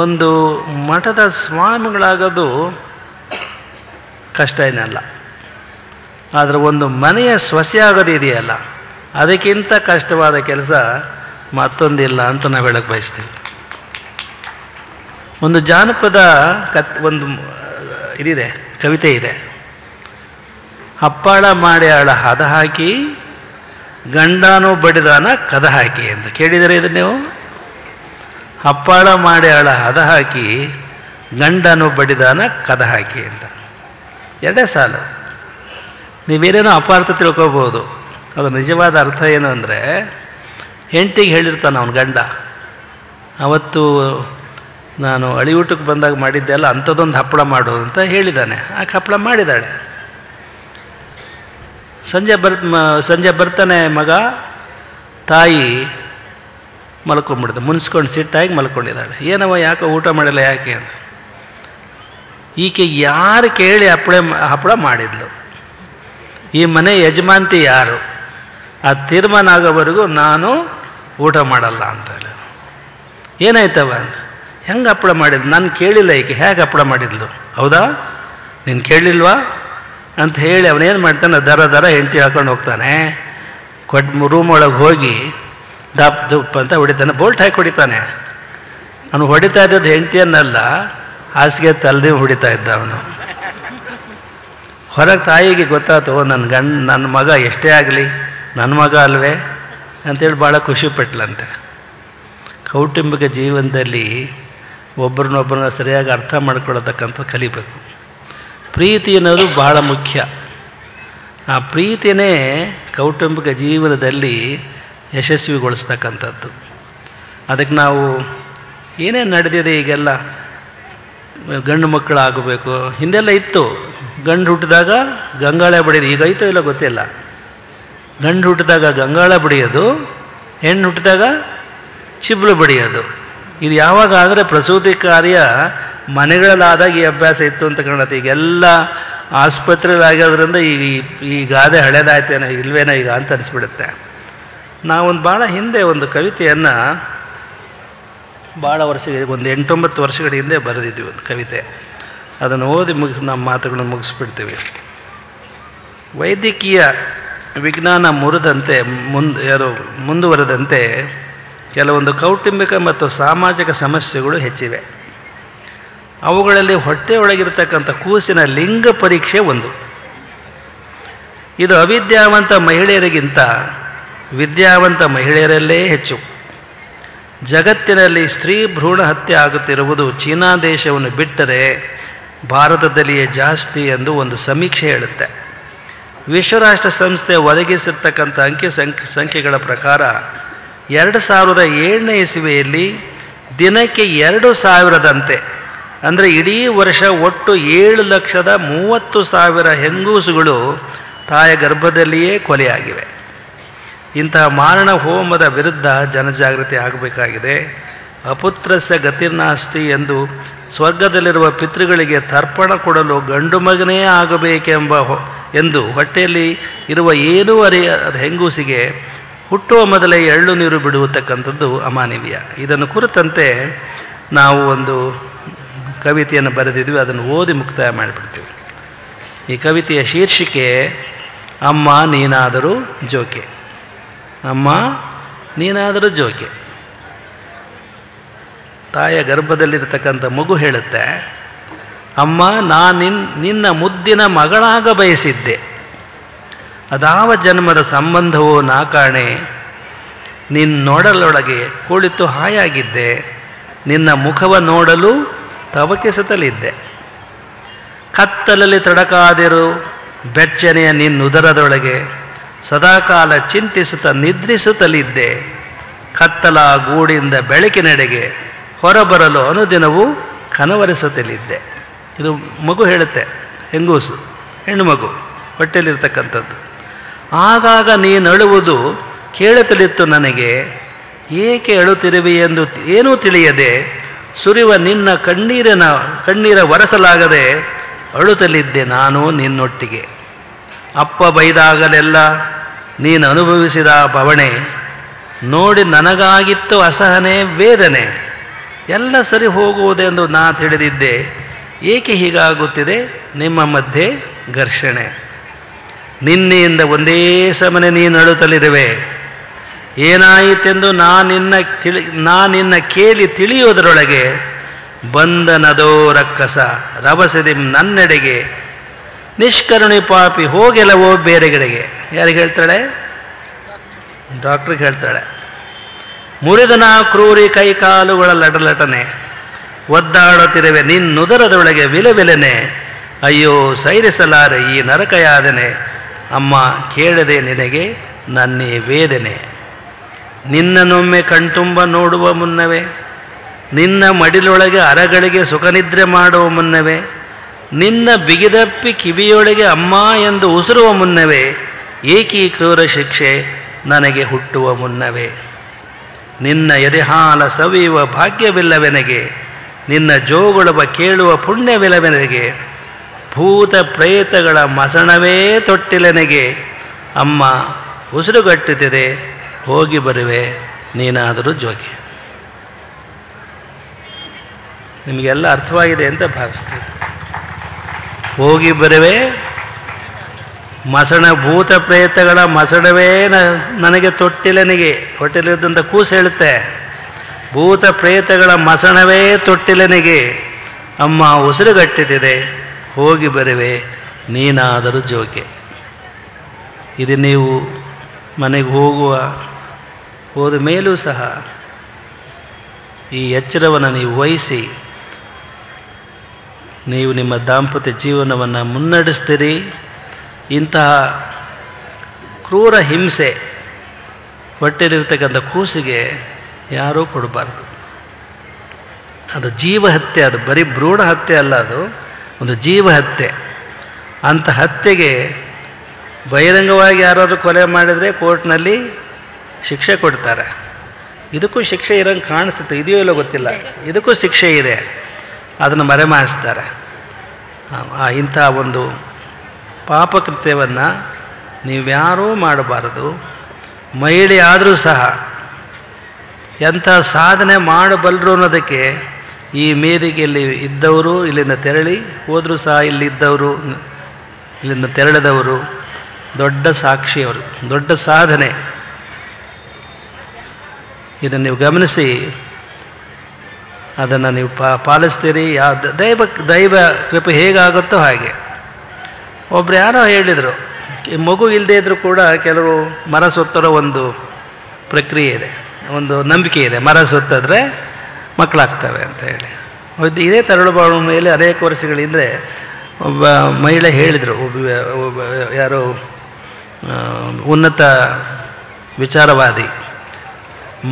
ಒಂದು ಮಠದ ಸ್ವಾಮಿಗಳಾಗೋದು ಕಷ್ಟ ಏನಲ್ಲ, ಆದರೆ ಒಂದು ಮನೆಯ ಸೊಸೆ ಆಗೋದು ಇದೆಯಲ್ಲ, ಅದಕ್ಕಿಂತ ಕಷ್ಟವಾದ ಕೆಲಸ ಮತ್ತೊಂದಿಲ್ಲ ಅಂತ ನಾವು ಹೇಳಕ್ಕೆ ಬಯಸ್ತೀವಿ. ಒಂದು ಜಾನಪದ ಒಂದು ಇದಿದೆ, ಕವಿತೆ ಇದೆ. ಹಪ್ಪಾಳ ಮಾಡಿ ಆಳ ಹದ ಹಾಕಿ ಗಂಡನೂ ಬಡಿದಾನ ಕದ ಹಾಕಿ ಅಂತ. ಕೇಳಿದರೆ ಇದು ನೀವು? ಹಪ್ಪಾಳ ಮಾಡಿ ಆಳ ಹದ ಹಾಕಿ ಗಂಡನೂ ಬಡಿದಾನ ಕದ ಹಾಕಿ ಅಂತ. ಎರಡೇ ಸಾಲು. ನೀವೇನೇನೋ ಅಪಾರ್ಥ ತಿಳ್ಕೊಬೋದು. ಅದು ನಿಜವಾದ ಅರ್ಥ ಏನು ಅಂದರೆ, ಹೆಂಡತಿಗೆ ಹೇಳಿರ್ತಾನೆ ಅವನ ಗಂಡ, ಅವತ್ತು ನಾನು ಅಳಿಯೂಟಕ್ಕೆ ಬಂದಾಗ ಮಾಡಿದ್ದೆ ಅಲ್ಲ ಅಂಥದ್ದೊಂದು ಹಪ್ಪಳ ಮಾಡು ಅಂತ ಹೇಳಿದ್ದಾನೆ. ಆಕೆ ಹಪ್ಪಳ ಮಾಡಿದ್ದಾಳೆ. ಸಂಜೆ ಬರ್ತಾನೆ ಮಗ, ತಾಯಿ ಮಲ್ಕೊಂಡ್ಬಿಡ್ದೆ, ಮುನ್ಸ್ಕೊಂಡು ಸಿಟ್ಟಾಗಿ ಮಲ್ಕೊಂಡಿದ್ದಾಳೆ. ಏನವ ಯಾಕೆ ಊಟ ಮಾಡಿಲ್ಲ ಯಾಕೆ ಅಂತ. ಈಕೆ ಯಾರು ಕೇಳಿ ಹಪ್ಪಳ ಮಾಡಿದ್ಲು, ಈ ಮನೆ ಯಜಮಾಂತಿ ಯಾರು, ಆ ತೀರ್ಮಾನ ಆಗೋವರೆಗೂ ನಾನು ಊಟ ಮಾಡಲ್ಲ ಅಂತೇಳಿ. ಏನಾಯ್ತವ ಅಂತ. ಹೆಂಗೆ ಹಪ್ಪಳ ಮಾಡಿದ್ಲು? ನಾನು ಕೇಳಿಲ್ಲ, ಈಕೆ ಹೇಗೆ ಹಪ್ಪಳ ಮಾಡಿದ್ಲು? ಹೌದಾ, ನೀನು ಕೇಳಿಲ್ವಾ ಅಂತ ಹೇಳಿ ಅವನೇನು ಮಾಡ್ತಾನೆ, ದರ ಹೆಂಡತಿ ಹಾಕೊಂಡು ಹೋಗ್ತಾನೆ. ರೂಮ್ ಒಳಗೆ ಹೋಗಿ ದಪ್ ಅಂತ ಹೊಡಿತಾನೆ, ಬೋಲ್ಟ್ ಹಾಕಿ ಹೊಡಿತಾನೆ. ಅವನು ಹೊಡಿತಾ ಇದ್ದದ್ದು ಹೆಂಡತಿಯನ್ನಲ್ಲ, ಹಾಸಿಗೆ ತಲೆದೇ ಹೊಡಿತಾ ಇದ್ದ ಅವನು. ಹೊರಗೆ ತಾಯಿಗೆ ಗೊತ್ತಾಯ್ತು, ನನ್ನ ಮಗ ಎಷ್ಟೇ ಆಗಲಿ ನನ್ನ ಮಗ ಅಲ್ವೇ ಅಂತೇಳಿ ಭಾಳ ಖುಷಿಪಟ್ಲಂತೆ. ಕೌಟುಂಬಿಕ ಜೀವನದಲ್ಲಿ ಒಬ್ಬರನ್ನೊಬ್ಬರನ್ನ ಸರಿಯಾಗಿ ಅರ್ಥ ಮಾಡ್ಕೊಳ್ಳತಕ್ಕಂಥ ಕಲಿಬೇಕು. ಪ್ರೀತಿ ಅನ್ನೋದು ಬಹಳ ಮುಖ್ಯ. ಆ ಪ್ರೀತಿನೇ ಕೌಟುಂಬಿಕ ಜೀವನದಲ್ಲಿ ಯಶಸ್ವಿಗೊಳಿಸ್ತಕ್ಕಂಥದ್ದು. ಅದಕ್ಕೆ ನಾವು ಏನೇನು ನಡೆದಿದೆ ಈಗೆಲ್ಲ, ಗಂಡು ಮಕ್ಕಳಾಗಬೇಕು, ಹಿಂದೆಲ್ಲ ಇತ್ತು. ಗಂಡು ಹುಟ್ಟಿದಾಗ ಗಂಗಾಳ ಬಡಿಯೋದು, ಈಗ ಐತೋ ಇಲ್ಲ ಗೊತ್ತಿಲ್ಲ. ಗಂಡು ಹುಟ್ಟಿದಾಗ ಗಂಗಾಳ ಬಡಿಯೋದು, ಹೆಣ್ಣು ಹುಟ್ಟಿದಾಗ ಚಿಬ್ಲು ಬಡಿಯೋದು. ಇದು ಯಾವಾಗ ಅಂದರೆ ಪ್ರಸೂತಿ ಕಾರ್ಯ ಮನೆಗಳಲ್ಲಾದಾಗ ಈ ಅಭ್ಯಾಸ ಇತ್ತು ಅಂತ ಕಾಣುತ್ತೆ. ಈಗೆಲ್ಲ ಆಸ್ಪತ್ರೆಗಳಾಗಿರೋದ್ರಿಂದ ಈ ಗಾದೆ ಹಳೇದಾಯ್ತೇನೋ ಇಲ್ವೇನೋ ಈಗ ಅಂತ ಅನಿಸ್ಬಿಡುತ್ತೆ. ನಾವೊಂದು ಭಾಳ ಹಿಂದೆ ಒಂದು ಕವಿತೆಯನ್ನು ಭಾಳ ಒಂದು 8-9 ವರ್ಷಗಳ ಹಿಂದೆ ಬರೆದಿದ್ವಿ ಒಂದು ಕವಿತೆ. ಅದನ್ನು ಓದಿ ನಮ್ಮ ಮಾತುಗಳನ್ನು ಮುಗಿಸ್ಬಿಡ್ತೀವಿ. ವೈದ್ಯಕೀಯ ವಿಜ್ಞಾನ ಮುಂದುವರೆದಂತೆ ಕೆಲವೊಂದು ಕೌಟುಂಬಿಕ ಮತ್ತು ಸಾಮಾಜಿಕ ಸಮಸ್ಯೆಗಳು ಹೆಚ್ಚಿವೆ. ಅವುಗಳಲ್ಲಿ ಹೊಟ್ಟೆಯೊಳಗಿರ್ತಕ್ಕಂಥ ಕೂಸಿನ ಲಿಂಗ ಪರೀಕ್ಷೆ ಒಂದು. ಇದು ಅವಿದ್ಯಾವಂತ ಮಹಿಳೆಯರಿಗಿಂತ ವಿದ್ಯಾವಂತ ಮಹಿಳೆಯರಲ್ಲೇ ಹೆಚ್ಚು. ಜಗತ್ತಿನಲ್ಲಿ ಸ್ತ್ರೀ ಭ್ರೂಣ ಹತ್ಯೆ ಆಗುತ್ತಿರುವುದು ಚೀನಾ ದೇಶವನ್ನು ಬಿಟ್ಟರೆ ಭಾರತದಲ್ಲಿಯೇ ಜಾಸ್ತಿ ಎಂದು ಒಂದು ಸಮೀಕ್ಷೆ ಹೇಳುತ್ತೆ. ವಿಶ್ವರಾಷ್ಟ್ರ ಸಂಸ್ಥೆ ಒದಗಿಸಿರ್ತಕ್ಕಂಥ ಸಂಖ್ಯೆಗಳ ಪ್ರಕಾರ 2007ನೇ ಇಸವಿಯಲ್ಲಿ ದಿನಕ್ಕೆ 2000ದಂತೆ, ಅಂದರೆ ಇಡೀ ವರ್ಷ ಒಟ್ಟು 7,30,000 ಹೆಂಗೂಸುಗಳು ತಾಯ ಗರ್ಭದಲ್ಲಿಯೇ ಕೊಲೆಯಾಗಿವೆ. ಇಂತಹ ಮಾರಣ ಹೋಮದ ವಿರುದ್ಧ ಜನಜಾಗೃತಿ ಆಗಬೇಕಾಗಿದೆ. ಅಪುತ್ರಸ್ಯ ಗತಿರ್ನಾಸ್ತಿ ಎಂದು ಸ್ವರ್ಗದಲ್ಲಿರುವ ಪಿತೃಗಳಿಗೆ ತರ್ಪಣ ಕೊಡಲು ಗಂಡು ಮಗನೇ ಎಂದು ಹೊಟ್ಟೆಯಲ್ಲಿ ಇರುವ ಏನೂ ಅರಿಯದ ಹೆಂಗೂಸಿಗೆ ಹುಟ್ಟುವ ಮೊದಲೇ ಎಳ್ಳು ನೀರು ಬಿಡುವತಕ್ಕಂಥದ್ದು ಅಮಾನವೀಯ. ಇದನ್ನು ಕುರಿತಂತೆ ನಾವು ಒಂದು ಕವಿತೆಯನ್ನು ಬರೆದಿದ್ವಿ, ಅದನ್ನು ಓದಿ ಮುಕ್ತಾಯ ಮಾಡಿಬಿಡ್ತೀವಿ. ಈ ಕವಿತೆಯ ಶೀರ್ಷಿಕೆ ಅಮ್ಮ ನೀನಾದರೂ ಜೋಕೆ. ಅಮ್ಮ ನೀನಾದರೂ ಜೋಕೆ. ತಾಯ ಗರ್ಭದಲ್ಲಿರ್ತಕ್ಕಂಥ ಮಗು ಹೇಳುತ್ತೆ, ಅಮ್ಮ ನಿನ್ನ ಮುದ್ದಿನ ಮಗಳಾಗ ಬಯಸಿದ್ದೆ, ಅದಾವ ಜನ್ಮದ ಸಂಬಂಧವೋ ನಾ ಕಾಣೆ, ನಿನ್ನೊಡಲೊಳಗೆ ಕುಳಿತು ಹಾಯಾಗಿದ್ದೆ, ನಿನ್ನ ಮುಖವ ನೋಡಲು ತವಕಿಸುತ್ತಲಿದ್ದೆ, ಕತ್ತಲಲ್ಲಿ ತಡಕಾದಿರು ಬೆಚ್ಚನೆಯ ನಿನ್ನುದರದೊಳಗೆ ಸದಾಕಾಲ ಚಿಂತಿಸುತ್ತಾ ನಿದ್ರಿಸುತ್ತಲಿದ್ದೆ, ಕತ್ತಲ ಗೂಡಿಂದ ಬೆಳಕಿನೆಡೆಗೆ ಹೊರಬರಲು ಅನುದಿನವೂ ಕನವರಿಸುತ್ತಲಿದ್ದೆ. ಇದು ಮಗು ಹೇಳುತ್ತೆ, ಹೆಂಗೂಸು, ಹೆಣ್ಣು ಮಗು ಹೊಟ್ಟೆಯಲ್ಲಿರ್ತಕ್ಕಂಥದ್ದು. ಆಗಾಗ ನೀನು ಅಳುವುದು ಕೇಳುತ್ತಲಿತ್ತು ನನಗೆ, ಏಕೆ ಅಳುತ್ತಿರುವೆ ಎಂದು ಏನೂ ತಿಳಿಯದೆ ಸುರಿಯುವ ನಿನ್ನ ಕಣ್ಣೀರ ಒರೆಸಲಾಗದೆ ಅಳುತ್ತಲಿದ್ದೆ ನಾನು ನಿನ್ನೊಟ್ಟಿಗೆ. ಅಪ್ಪ ಬೈದಾಗಲೆಲ್ಲ ನೀನು ಅನುಭವಿಸಿದ ಬವಣೆ ನೋಡಿ ನನಗಾಗಿತ್ತು ಅಸಹನೆ ವೇದನೆ. ಎಲ್ಲ ಸರಿ ಹೋಗುವುದೆಂದು ನಾ ತಿಳಿದಿದ್ದೆ, ಏಕೆ ಹೀಗಾಗುತ್ತಿದೆ ನಿಮ್ಮ ಮಧ್ಯೆ ಘರ್ಷಣೆ. ನಿನ್ನೆಯಿಂದ ಒಂದೇ ಸಮನೆ ನೀನು ಅಳುತ್ತಲಿರುವೆ, ಏನಾಯಿತೆಂದು ನಾ ನಿನ್ನ ಕೇಳಿ ತಿಳಿಯುವುದರೊಳಗೆ ಬಂದನದೋ ರಕ್ಕಸ ರಭಸದಿಂ ನನ್ನೆಡೆಗೆ, ನಿಷ್ಕರುಣಿ ಪಾಪಿ ಹೋಗೆಲವೋ ಬೇರೆಗಡೆಗೆ. ಯಾರಿಗೆ ಹೇಳ್ತಾಳೆ? ಡಾಕ್ಟ್ರಿಗೆ ಹೇಳ್ತಾಳೆ. ಮುರಿದನ ಕ್ರೂರಿ ಕೈಕಾಲುಗಳ ಲಟಲಟನೆ ಒದ್ದಾಡುತ್ತಿರುವೆ ನಿನ್ನುದರದೊಳಗೆ ವಿಲವಿಲನೆ, ಅಯ್ಯೋ ಸೈರಿಸಲಾರೆ ಈ ನರಕಯಾದನೆ, ಅಮ್ಮ ಕೇಳದೆ ನಿನಗೆ ನನ್ನೇ ವೇದನೆ. ನಿನ್ನನ್ನೊಮ್ಮೆ ಕಣ್ತುಂಬ ನೋಡುವ ಮುನ್ನವೇ, ನಿನ್ನ ಮಡಿಲೊಳಗೆ ಅರಗಳಿಗೆ ಸುಖನಿದ್ರೆ ಮಾಡುವ ಮುನ್ನವೇ, ನಿನ್ನ ಬಿಗಿದಪ್ಪಿ ಕಿವಿಯೊಳಗೆ ಅಮ್ಮ ಎಂದು ಉಸಿರುವ ಮುನ್ನವೇ, ಏಕೀ ಕ್ರೂರ ಶಿಕ್ಷೆ ನನಗೆ ಹುಟ್ಟುವ ಮುನ್ನವೇ. ನಿನ್ನ ಎದೆಹಾಲ ಸವಿಯುವ ಭಾಗ್ಯವಿಲ್ಲವೆನಗೆ, ನಿನ್ನ ಜೋಗುಳವ ಕೇಳುವ ಪುಣ್ಯವಿಲ್ಲವೆನಗೆ, ಭೂತ ಪ್ರೇತಗಳ ಮಸಣವೇ ತೊಟ್ಟಿಲೆನಗೆ, ಅಮ್ಮ ಉಸಿರುಗಟ್ಟುತ್ತಿದೆ ಹೋಗಿ ಬರುವೆ ನೀನಾದರೂ ಜೋಕೆ. ನಿಮಗೆಲ್ಲ ಅರ್ಥವಾಗಿದೆ ಅಂತ ಭಾವಿಸ್ತೀವಿ. ಹೋಗಿ ಬರುವೆ ಮಸಣ ಭೂತ ಪ್ರೇತಗಳ ಮಸಣವೇ ನನಗೆ ತೊಟ್ಟಿಲನಿಗೆ, ಹೊಟ್ಟೆಲಿದ್ದಂಥ ಕೂಸು ಹೇಳುತ್ತೆ, ಭೂತ ಪ್ರೇತಗಳ ಮಸಣವೇ ತೊಟ್ಟಿಲನಿಗೆ ಅಮ್ಮ ಉಸಿರುಗಟ್ಟಿದೆ, ಹೋಗಿ ಬರುವೆ ನೀನಾದರೂ ಜೋಕೆ. ಇದು ನೀವು ಮನೆಗೆ ಹೋದ ಮೇಲೂ ಸಹ ಈ ಎಚ್ಚರವನ್ನು ನೀವು ವಹಿಸಿ ನೀವು ನಿಮ್ಮ ದಾಂಪತ್ಯ ಜೀವನವನ್ನು ಮುನ್ನಡೆಸ್ತೀರಿ. ಇಂತಹ ಕ್ರೂರ ಹಿಂಸೆ ಹೊಟ್ಟೆಲಿರ್ತಕ್ಕಂಥ ಕೂಸಿಗೆ ಯಾರೂ ಕೊಡಬಾರ್ದು. ಅದು ಜೀವಹತ್ಯೆ, ಅದು ಬರೀ ಭ್ರೂಣ ಹತ್ಯೆ ಅಲ್ಲ, ಅದು ಒಂದು ಜೀವಹತ್ಯೆ. ಅಂಥ ಹತ್ಯೆಗೆ ಬಹಿರಂಗವಾಗಿ ಯಾರಾದರೂ ಕೊಲೆ ಮಾಡಿದರೆ ಕೋರ್ಟ್ನಲ್ಲಿ ಶಿಕ್ಷೆ ಕೊಡ್ತಾರೆ. ಇದಕ್ಕೂ ಶಿಕ್ಷೆ ಇರೋಂಗೆ ಕಾಣಿಸುತ್ತೆ, ಇದೆಯೋ ಇಲ್ಲೋ ಗೊತ್ತಿಲ್ಲ, ಇದಕ್ಕೂ ಶಿಕ್ಷೆ ಇದೆ, ಅದನ್ನು ಮರೆಮಾಚಿಸ್ತಾರೆ. ಇಂಥ ಒಂದು ಪಾಪಕೃತ್ಯವನ್ನು ನೀವ್ಯಾರೂ ಮಾಡಬಾರದು. ಮಹಿಳೆ ಆದರೂ ಸಹ ಎಂಥ ಸಾಧನೆ ಮಾಡಬಲ್ಲರು ಅನ್ನೋದಕ್ಕೆ ಈ ವೇದಿಕೆಯಲ್ಲಿ ಇದ್ದವರು, ಇಲ್ಲಿಂದ ತೆರಳಿ ಹೋದರೂ ಸಹ ಇಲ್ಲಿದ್ದವರು, ಇಲ್ಲಿಂದ ತೆರಳಿದವರು ದೊಡ್ಡ ಸಾಕ್ಷಿಯವರು, ದೊಡ್ಡ ಸಾಧನೆ. ಇದನ್ನು ನೀವು ಗಮನಿಸಿ ಅದನ್ನು ನೀವು ಪಾಲಿಸ್ತೀರಿ. ದೈವ ಕೃಪೆ ಹೇಗಾಗುತ್ತೋ ಹಾಗೆ. ಒಬ್ರು ಯಾರೋ ಹೇಳಿದರು, ಈ ಮಗು ಇಲ್ಲದೇ ಇದ್ದರೂ ಕೂಡ ಕೆಲವರು ಮರ ಸುತ್ತರೋ ಒಂದು ಪ್ರಕ್ರಿಯೆ ಇದೆ, ಒಂದು ನಂಬಿಕೆ ಇದೆ, ಮರ ಸುತ್ತಿದ್ರೆ ಮಕ್ಕಳಾಗ್ತವೆ ಅಂತ ಹೇಳಿ. ಇದೇ ತರಳುಬಾಳು ಮೇಲೆ ಅನೇಕ ವರ್ಷಗಳಿಂದ ಒಬ್ಬ ಮಹಿಳೆ ಹೇಳಿದರು, ಒಬ್ಬ ಯಾರೋ ಉನ್ನತ ವಿಚಾರವಾದಿ,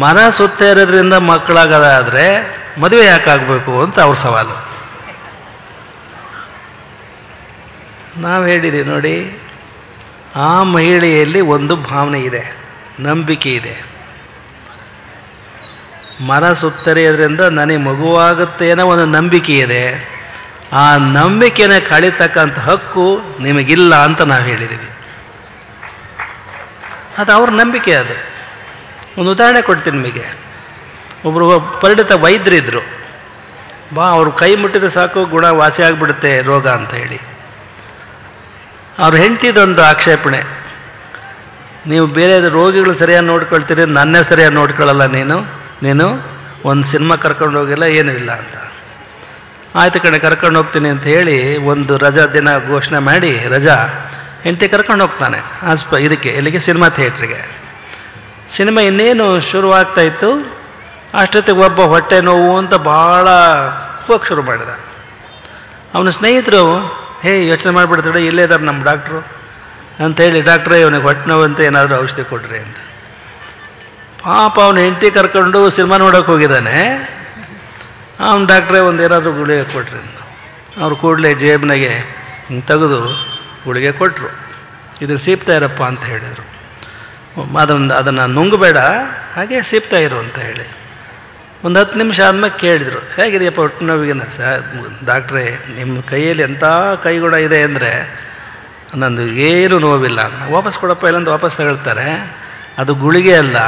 ಮರ ಸುತ್ತ ಇರೋದ್ರಿಂದ ಮಕ್ಕಳಾಗೋದಾದರೆ ಮದುವೆ ಯಾಕಾಗಬೇಕು ಅಂತ ಅವ್ರ ಸವಾಲು. ನಾವು ಹೇಳಿದ್ದೀವಿ ನೋಡಿ, ಆ ಮಹಿಳೆಯಲ್ಲಿ ಒಂದು ಭಾವನೆ ಇದೆ, ನಂಬಿಕೆ ಇದೆ. ಮರ ಸುತ್ತರಿಯೋದ್ರಿಂದ ನನಗೆ ಮಗುವಾಗುತ್ತೆ ಅನ್ನೋ ಒಂದು ನಂಬಿಕೆ ಇದೆ. ಆ ನಂಬಿಕೆನ ಕಳೀತಕ್ಕಂಥ ಹಕ್ಕು ನಿಮಗಿಲ್ಲ ಅಂತ ನಾವು ಹೇಳಿದ್ದೀವಿ. ಅದು ಅವ್ರ ನಂಬಿಕೆ. ಅದು ಒಂದು ಉದಾಹರಣೆ ಕೊಡ್ತೀನಿ ನಿಮಗೆ. ಒಬ್ಬರು ಪರಿಣಿತ ವೈದ್ಯರಿದ್ದರು. ಅವ್ರು ಕೈ ಮುಟ್ಟಿದ್ರೆ ಸಾಕು ಗುಣ ವಾಸಿ ಆಗಿಬಿಡುತ್ತೆ ರೋಗ ಅಂತ ಹೇಳಿ. ಅವ್ರ ಹೆಂಡ್ತಿದೊಂದು ಆಕ್ಷೇಪಣೆ, ನೀವು ಬೇರೆ ರೋಗಿಗಳು ಸರಿಯಾಗಿ ನೋಡ್ಕೊಳ್ತೀರಿ, ನನ್ನೇ ಸರಿಯಾಗಿ ನೋಡ್ಕೊಳ್ಳಲ್ಲ, ನೀನು ಒಂದು ಸಿನಿಮಾ ಕರ್ಕೊಂಡು ಹೋಗಿಲ್ಲ, ಏನೂ ಇಲ್ಲ ಅಂತ. ಆಯ್ತು ಕಡೆ ಕರ್ಕೊಂಡು ಹೋಗ್ತೀನಿ ಅಂತ ಹೇಳಿ ಒಂದು ರಜಾ ದಿನ ಘೋಷಣೆ ಮಾಡಿ ರಜಾ ಹೆಂಡತಿ ಕರ್ಕೊಂಡು ಹೋಗ್ತಾನೆ ಇದಕ್ಕೆ, ಎಲ್ಲಿಗೆ, ಸಿನಿಮಾ ಥಿಯೇಟ್ರಿಗೆ. ಸಿನಿಮಾ ಇನ್ನೇನು ಶುರುವಾಗ್ತಾಯಿತ್ತು, ಅಷ್ಟೊತ್ತಿಗೆ ಒಬ್ಬ ಹೊಟ್ಟೆ ನೋವು ಅಂತ ಭಾಳ ಹೋಗಿ ಶುರು ಮಾಡಿದ. ಅವನ ಸ್ನೇಹಿತರು, ಹೇ ಯೋಚನೆ ಮಾಡಿಬಿಡ್ತಾಳೆ, ಇಲ್ಲೇ ಇದ್ದಾರೆ ನಮ್ಮ ಡಾಕ್ಟ್ರು ಅಂಥೇಳಿ, ಡಾಕ್ಟ್ರೇ ಇವನಿಗೆ ಹೊಟ್ಟೆ ನೋವು ಅಂತ ಏನಾದರೂ ಔಷಧಿ ಕೊಡ್ರಿ ಅಂತ. ಪಾಪ ಅವನ ಹೆಂಡತಿ ಕರ್ಕೊಂಡು ಸಿನಿಮಾ ನೋಡೋಕೆ ಹೋಗಿದ್ದಾನೆ. ಅವನ ಡಾಕ್ಟ್ರೇ ಒಂದು ಏನಾದರೂ ಗುಳಿಗೆ ಕೊಟ್ರಿ ಅಂತ. ಅವ್ರು ಕೂಡಲೇ ಜೇಬ್ನಾಗೆ ಹಿಂಗೆ ತೆಗೆದು ಗುಳಿಗೆ ಕೊಟ್ಟರು. ಇದು ಸೀಪ್ತಾ ಇರಪ್ಪ ಅಂತ ಹೇಳಿದರು. ಅದನ್ನು ನುಂಗಬೇಡ, ಹಾಗೆ ಸೀಪ್ತಾ ಇರು ಅಂತ ಹೇಳಿ. ಒಂದು 10 ನಿಮಿಷ ಆದಮೇಲೆ ಕೇಳಿದರು, ಹೇಗಿದೆಯಪ್ಪ ಹೊಟ್ಟೆ ನೋವಿಗೆ? ಡಾಕ್ಟ್ರೇ, ನಿಮ್ಮ ಕೈಯಲ್ಲಿ ಎಂಥ ಕೈಗುಣ ಇದೆ ಅಂದರೆ ನಂದು ಏನು ನೋವಿಲ್ಲ. ವಾಪಸ್ ಕೊಡಪ್ಪ ಇಲ್ಲಂತ ವಾಪಸ್ ತಗೊಳ್ತಾರೆ. ಅದು ಗುಳಿಗೆ ಅಲ್ಲ,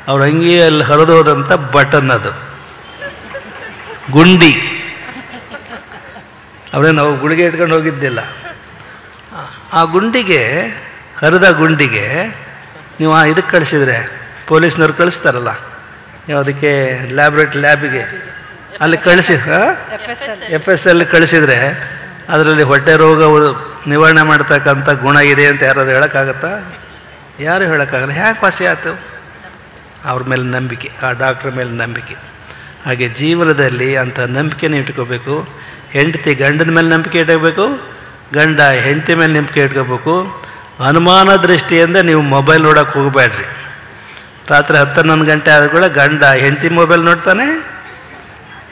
ಅವ್ರ ಅಂಗಿಯಲ್ಲಿ ಹರಿದೋದಂಥ ಬಟನ್, ಅದು ಗುಂಡಿ. ಅವರೇ ನಾವು ಗುಳಿಗೆ ಇಟ್ಕೊಂಡು ಹೋಗಿದ್ದಿಲ್ಲ. ಆ ಗುಂಡಿಗೆ, ಹರಿದ ಗುಂಡಿಗೆ ನೀವು ಇದಕ್ಕೆ ಕಳಿಸಿದರೆ, ಪೊಲೀಸ್ನವ್ರು ಕಳಿಸ್ತಾರಲ್ಲ ಯಾವುದಕ್ಕೆ, ಲ್ಯಾಬಿಗೆ, ಅಲ್ಲಿ ಕಳಿಸಿ FSL ಕಳಿಸಿದರೆ ಅದರಲ್ಲಿ ಹೊಟ್ಟೆ ರೋಗ ನಿವಾರಣೆ ಮಾಡ್ತಕ್ಕಂಥ ಗುಣ ಇದೆ ಅಂತ ಯಾರಾದ್ರು ಹೇಳೋಕ್ಕಾಗತ್ತಾ? ಯಾರು ಹೇಳೋಕ್ಕಾಗಲ್ಲ. ಯಾಕೆ ವಾಸಿ ಆಯ್ತು? ಅವ್ರ ಮೇಲೆ ನಂಬಿಕೆ, ಆ ಡಾಕ್ಟ್ರ್ ಮೇಲೆ ನಂಬಿಕೆ. ಹಾಗೆ ಜೀವನದಲ್ಲಿ ಅಂಥ ನಂಬಿಕೆನ ಇಟ್ಕೋಬೇಕು. ಹೆಂಡತಿ ಗಂಡನ ಮೇಲೆ ನಂಬಿಕೆ ಇಟ್ಕೋಬೇಕು, ಗಂಡ ಹೆಂಡತಿ ಮೇಲೆ ನಂಬಿಕೆ ಇಟ್ಕೋಬೇಕು. ಅನುಮಾನ ದೃಷ್ಟಿಯಿಂದ ನೀವು ಮೊಬೈಲ್ ನೋಡೋಕೆ ಹೋಗಬೇಡ್ರಿ. ರಾತ್ರಿ 10-11 ಗಂಟೆ ಆದ ಕೂಡ ಗಂಡ ಹೆಂಡತಿ ಮೊಬೈಲ್ ನೋಡ್ತಾನೆ,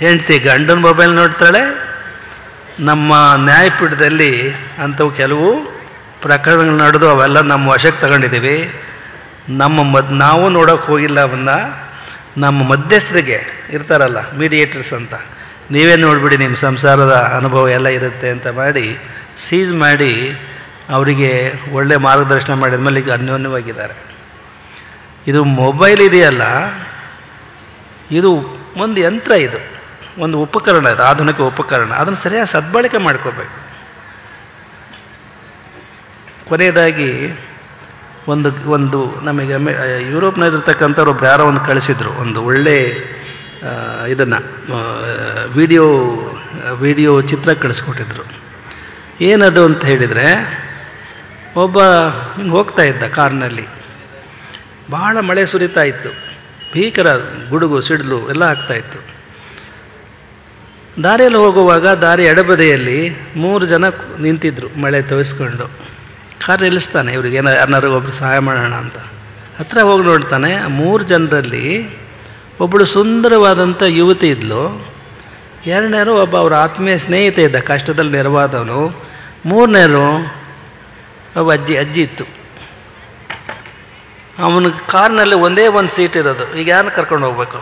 ಹೆಂಡತಿ ಗಂಡನ ಮೊಬೈಲ್ ನೋಡ್ತಾಳೆ. ನಮ್ಮ ನ್ಯಾಯಪೀಠದಲ್ಲಿ ಅಂಥವು ಕೆಲವು ಪ್ರಕರಣಗಳು ನಡೆದು ಅವೆಲ್ಲ ನಮ್ಮ ವಶಕ್ಕೆ ತಗೊಂಡಿದ್ದೀವಿ. ನಾವು ನೋಡೋಕೆ ಹೋಗಿಲ್ಲ ಅವನ್ನ. ನಮ್ಮ ಮಧ್ಯಸ್ಥರಿಗೆ ಇರ್ತಾರಲ್ಲ, ಮೀಡಿಯೇಟರ್ಸ್ ಅಂತ, ನೀವೇ ನೋಡಿಬಿಡಿ, ನಿಮ್ಮ ಸಂಸಾರದ ಅನುಭವ ಎಲ್ಲ ಇರುತ್ತೆ ಅಂತ ಮಾಡಿ ಸೀಸ್ ಮಾಡಿ ಅವರಿಗೆ ಒಳ್ಳೆ ಮಾರ್ಗದರ್ಶನ ಮಾಡಿದ ಮೇಲೆ ಈಗ ಅನ್ಯೋನ್ಯವಾಗಿದ್ದಾರೆ. ಇದು ಮೊಬೈಲ್ ಇದೆಯಲ್ಲ, ಇದು ಒಂದು ಯಂತ್ರ. ಇದು ಒಂದು ಉಪಕರಣ ಇದೆ, ಆಧುನಿಕ ಉಪಕರಣ. ಅದನ್ನು ಸರಿಯಾಗಿ ಸದ್ಬಳಕೆ ಮಾಡ್ಕೋಬೇಕು. ಕೊನೆಯದಾಗಿ ಒಂದು ನಮಗೆ ಯುರೋಪ್ನಲ್ಲಿರ್ತಕ್ಕಂಥವ್ರು ಒಬ್ರು ಯಾರೋ ಒಂದು ಕಳಿಸಿದ್ರು, ಒಂದು ಒಳ್ಳೆ ಇದನ್ನು ವಿಡಿಯೋ ಚಿತ್ರ ಕಳಿಸ್ಕೊಟ್ಟಿದ್ರು. ಏನದು ಅಂತ ಹೇಳಿದರೆ, ಒಬ್ಬ ಹಿಂಗೆ ಹೋಗ್ತಾ ಇದ್ದ ಕಾರ್ನಲ್ಲಿ, ಭಾಳ ಮಳೆ ಸುರಿತಾ ಇತ್ತು, ಭೀಕರ ಗುಡುಗು ಸಿಡಿಲು ಎಲ್ಲ ಆಗ್ತಾಯಿತ್ತು. ದಾರಿಯಲ್ಲಿ ಹೋಗುವಾಗ ದಾರಿ ಎಡಬದಿಯಲ್ಲಿ 3 ಜನ ನಿಂತಿದ್ದರು ಮಳೆ ತೋರಿಸ್ಕೊಂಡು. ಕಾರ್ ನಿಲ್ಲಿಸ್ತಾನೆ, ಇವ್ರಿಗೆ ಯಾರನ್ನಾರು ಒಬ್ಬರು ಸಹಾಯ ಮಾಡೋಣ ಅಂತ. ಹತ್ತಿರ ಹೋಗಿ ನೋಡ್ತಾನೆ, 3 ಜನರಲ್ಲಿ ಒಬ್ಬಳು ಸುಂದರವಾದಂಥ ಯುವತಿ ಇದ್ಲು, 2ನೇರು ಒಬ್ಬ ಅವರ ಆತ್ಮೀಯ ಸ್ನೇಹಿತ ಇದ್ದ, ಕಷ್ಟದಲ್ಲಿ ನೆರವಾದವನು, 3ನೇರು ಒಬ್ಬ ಅಜ್ಜಿ ಇತ್ತು. ಅವನಿಗೆ ಕಾರ್ನಲ್ಲಿ ಒಂದೇ ಒಂದು ಸೀಟ್ ಇರೋದು. ಈಗ ಯಾರನ್ನ ಕರ್ಕೊಂಡು ಹೋಗ್ಬೇಕು?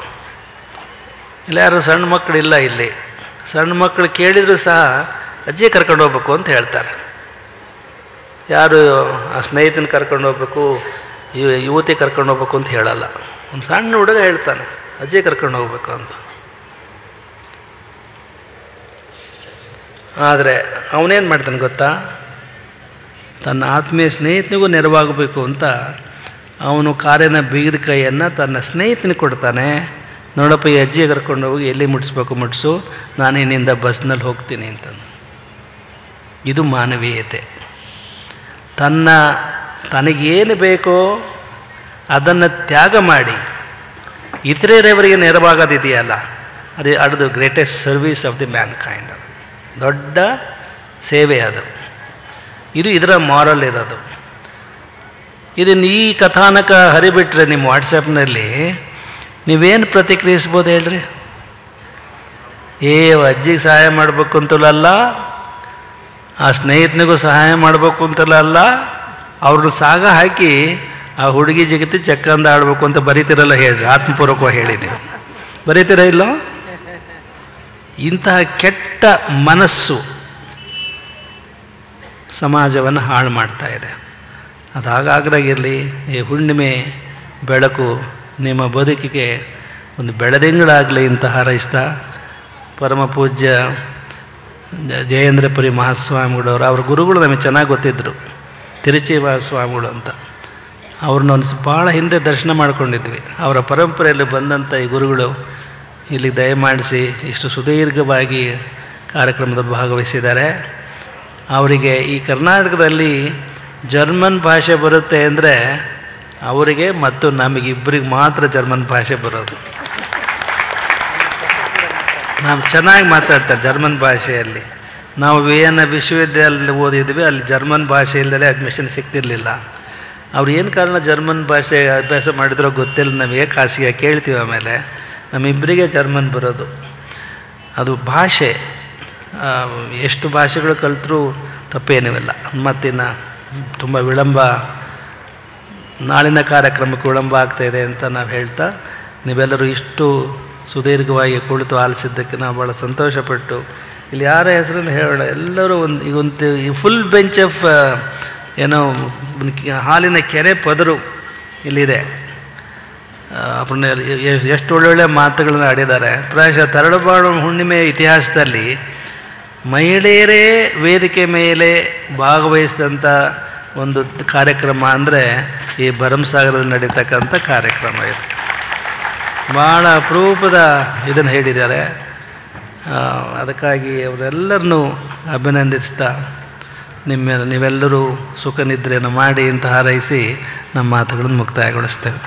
ಇಲ್ಲ ಯಾರು ಸಣ್ಣ ಮಕ್ಕಳಿಲ್ಲ ಇಲ್ಲಿ. ಸಣ್ಣ ಮಕ್ಕಳು ಕೇಳಿದರೂ ಸಹ ಅಜ್ಜಿ ಕರ್ಕೊಂಡು ಹೋಗ್ಬೇಕು ಅಂತ ಹೇಳ್ತಾರೆ. ಯಾರು ಆ ಸ್ನೇಹಿತನ ಕರ್ಕೊಂಡು ಹೋಗ್ಬೇಕು, ಯುವತಿ ಕರ್ಕೊಂಡು ಹೋಗ್ಬೇಕು ಅಂತ ಹೇಳಲ್ಲ. ಒಂದು ಸಣ್ಣ ಹುಡುಗ ಹೇಳ್ತಾನೆ ಅಜ್ಜಿ ಕರ್ಕೊಂಡು ಹೋಗ್ಬೇಕು ಅಂತ. ಆದರೆ ಅವನೇನು ಮಾಡ್ತಾನೆ ಗೊತ್ತಾ? ತನ್ನ ಆತ್ಮೀಯ ಸ್ನೇಹಿತನಿಗೂ ನೆರವಾಗಬೇಕು ಅಂತ ಅವನು ಕಾರಿನ ಬೀಗದ ಕೈಯನ್ನು ತನ್ನ ಸ್ನೇಹಿತನಿಗೆ ಕೊಡ್ತಾನೆ. ನೋಡಪ್ಪ, ಈ ಅಜ್ಜಿಗೆ ಕರ್ಕೊಂಡು ಹೋಗಿ ಎಲ್ಲಿ ಮುಟ್ಟಿಸ್ಬೇಕು ಮುಟ್ಟಿಸು, ನಾನು ಇನ್ನಿಂದ ಬಸ್ನಲ್ಲಿ ಹೋಗ್ತೀನಿ ಅಂತ. ಇದು ಮಾನವೀಯತೆ. ತನಗೇನು ಬೇಕೋ ಅದನ್ನು ತ್ಯಾಗ ಮಾಡಿ ಇತರರವರಿಗೆ ನೆರವಾಗೋದಿದೆಯಲ್ಲ, ಅದು greatest service of the man kind. ಅದು ದೊಡ್ಡ ಸೇವೆ. ಅದು ಇದರ ಮಾರಲ್ ಇರೋದು. ಇದನ್ನು ಈ ಕಥಾನಕ ಹರಿಬಿಟ್ರೆ ನಿಮ್ಮ ವಾಟ್ಸಪ್ನಲ್ಲಿ ನೀವೇನು ಪ್ರತಿಕ್ರಿಯಿಸ್ಬೋದು ಹೇಳ್ರಿ? ಅಜ್ಜಿಗೆ ಸಹಾಯ ಮಾಡಬೇಕು ಅಂತಲಲ್ಲ, ಆ ಸ್ನೇಹಿತನಿಗೂ ಸಹಾಯ ಮಾಡಬೇಕು ಅಂತಲಲ್ಲ, ಅವ್ರನ್ನ ಸಾಗ ಹಾಕಿ ಆ ಹುಡುಗಿ ಜಗತ್ತಿ ಚಕ್ಕಂದ ಆಡಬೇಕು ಅಂತ ಬರೀತಿರಲ್ಲ ಹೇಳ್ರಿ, ಆತ್ಮಪೂರ್ವಕವಾಗಿ ಹೇಳಿ. ನೀವು ಬರೀತೀರ ಇಲ್ಲೋ? ಇಂತಹ ಕೆಟ್ಟ ಮನಸ್ಸು ಸಮಾಜವನ್ನು ಹಾಳು ಮಾಡ್ತಾ ಇದೆ. ಅದು ಹಾಗಾಗಿರಲಿ. ಈ ಹುಣ್ಣಿಮೆ ಬೆಳಕು ನಿಮ್ಮ ಬದುಕಿಗೆ ಒಂದು ಬೆಳದಿಂಗಳಾಗಲಿ ಅಂತ ಹಾರೈಸ್ತಾ, ಪರಮ ಪೂಜ್ಯ ಜಯೇಂದ್ರಪುರಿ ಮಹಾಸ್ವಾಮಿಗಳವರು, ಅವ್ರ ಗುರುಗಳು ನಮಗೆ ಚೆನ್ನಾಗಿ ಗೊತ್ತಿದ್ದರು, ತಿರುಚಿ ಮಹಾಸ್ವಾಮಿಗಳು ಅಂತ. ಅವ್ರನ್ನ ಭಾಳ ಹಿಂದೆ ದರ್ಶನ ಮಾಡ್ಕೊಂಡಿದ್ವಿ. ಅವರ ಪರಂಪರೆಯಲ್ಲಿ ಬಂದಂಥ ಈ ಗುರುಗಳು ಇಲ್ಲಿ ದಯಮಾಡಿಸಿ ಇಷ್ಟು ಸುದೀರ್ಘವಾಗಿ ಕಾರ್ಯಕ್ರಮದಲ್ಲಿ ಭಾಗವಹಿಸಿದ್ದಾರೆ. ಅವರಿಗೆ ಈ ಕರ್ನಾಟಕದಲ್ಲಿ ಜರ್ಮನ್ ಭಾಷೆ ಬರುತ್ತೆ ಅಂದರೆ ಅವರಿಗೆ ಮತ್ತು ನಮಗಿಬ್ಬರಿಗೆ ಮಾತ್ರ ಜರ್ಮನ್ ಭಾಷೆ ಬರೋದು. ನಾವು ಚೆನ್ನಾಗಿ ಮಾತಾಡ್ತಾರೆ ಜರ್ಮನ್ ಭಾಷೆಯಲ್ಲಿ. ನಾವು ವಿಯೆನ್ನಾ ವಿಶ್ವವಿದ್ಯಾಲಯದಲ್ಲಿ ಓದಿದ್ವಿ, ಅಲ್ಲಿ ಜರ್ಮನ್ ಭಾಷೆ ಇಲ್ಲದೆ ಅಡ್ಮಿಷನ್ ಸಿಗ್ತಿರ್ಲಿಲ್ಲ. ಅವ್ರು ಏನು ಕಾರಣ ಜರ್ಮನ್ ಭಾಷೆ ಅಭ್ಯಾಸ ಮಾಡಿದ್ರೋ ಗೊತ್ತಿಲ್ಲ, ನಮಗೆ ಖಾಸಿಗೆ ಕೇಳ್ತೀವಿ. ಆಮೇಲೆ ನಮ್ಮಿಬ್ಬರಿಗೆ ಜರ್ಮನ್ ಬರೋದು. ಅದು ಭಾಷೆ, ಎಷ್ಟು ಭಾಷೆಗಳು ಕಲಿತರೂ ತಪ್ಪೇನಿಲ್ಲ. ಮತ್ತಿನ್ನು ತುಂಬ ವಿಳಂಬ, ನಾಳಿನ ಕಾರ್ಯಕ್ರಮಕ್ಕೆ ವಿಳಂಬ ಆಗ್ತಾಯಿದೆ ಅಂತ ನಾವು ಹೇಳ್ತಾ, ನೀವೆಲ್ಲರೂ ಇಷ್ಟು ಸುದೀರ್ಘವಾಗಿ ಕುಳಿತು ಆಲಿಸಿದ್ದಕ್ಕೆ ನಾವು ಭಾಳ ಸಂತೋಷಪಟ್ಟು, ಇಲ್ಲಿ ಯಾರ ಹೆಸರನ್ನು ಹೇಳೋಣ, ಎಲ್ಲರೂ ಒಂದು ಈ ಫುಲ್ ಬೆಂಚ್ ಆಫ್ ಏನೋ ಹಾಲಿನ ಕೆರೆ ಪದರು ಇಲ್ಲಿದೆ. ಅವ್ರನ್ನ ಎಷ್ಟು ಒಳ್ಳೊಳ್ಳೆ ಮಾತುಗಳನ್ನ ಆಡಿದ್ದಾರೆ. ಪ್ರಾಯಶಃ ತರಳಬಾಳು ಹುಣ್ಣಿಮೆ ಇತಿಹಾಸದಲ್ಲಿ ಮಹಿಳೆಯರೇ ವೇದಿಕೆ ಮೇಲೆ ಭಾಗವಹಿಸಿದಂಥ ಒಂದು ಕಾರ್ಯಕ್ರಮ ಅಂದರೆ ಈ ಭರಮಸಾಗರದಲ್ಲಿ ನಡೀತಕ್ಕಂಥ ಕಾರ್ಯಕ್ರಮ ಇದು. ಭಾಳ ಅಪರೂಪದ ಇದನ್ನು ಹೇಳಿದ್ದಾರೆ. ಅದಕ್ಕಾಗಿ ಅವರೆಲ್ಲರನ್ನೂ ಅಭಿನಂದಿಸ್ತಾ ನೀವೆಲ್ಲರೂ ಸುಖ ನಿದ್ರೆಯನ್ನು ಮಾಡಿ ಅಂತ ಹಾರೈಸಿ ನಮ್ಮ ಮಾತುಗಳನ್ನು ಮುಕ್ತಾಯಗೊಳಿಸ್ತೇವೆ.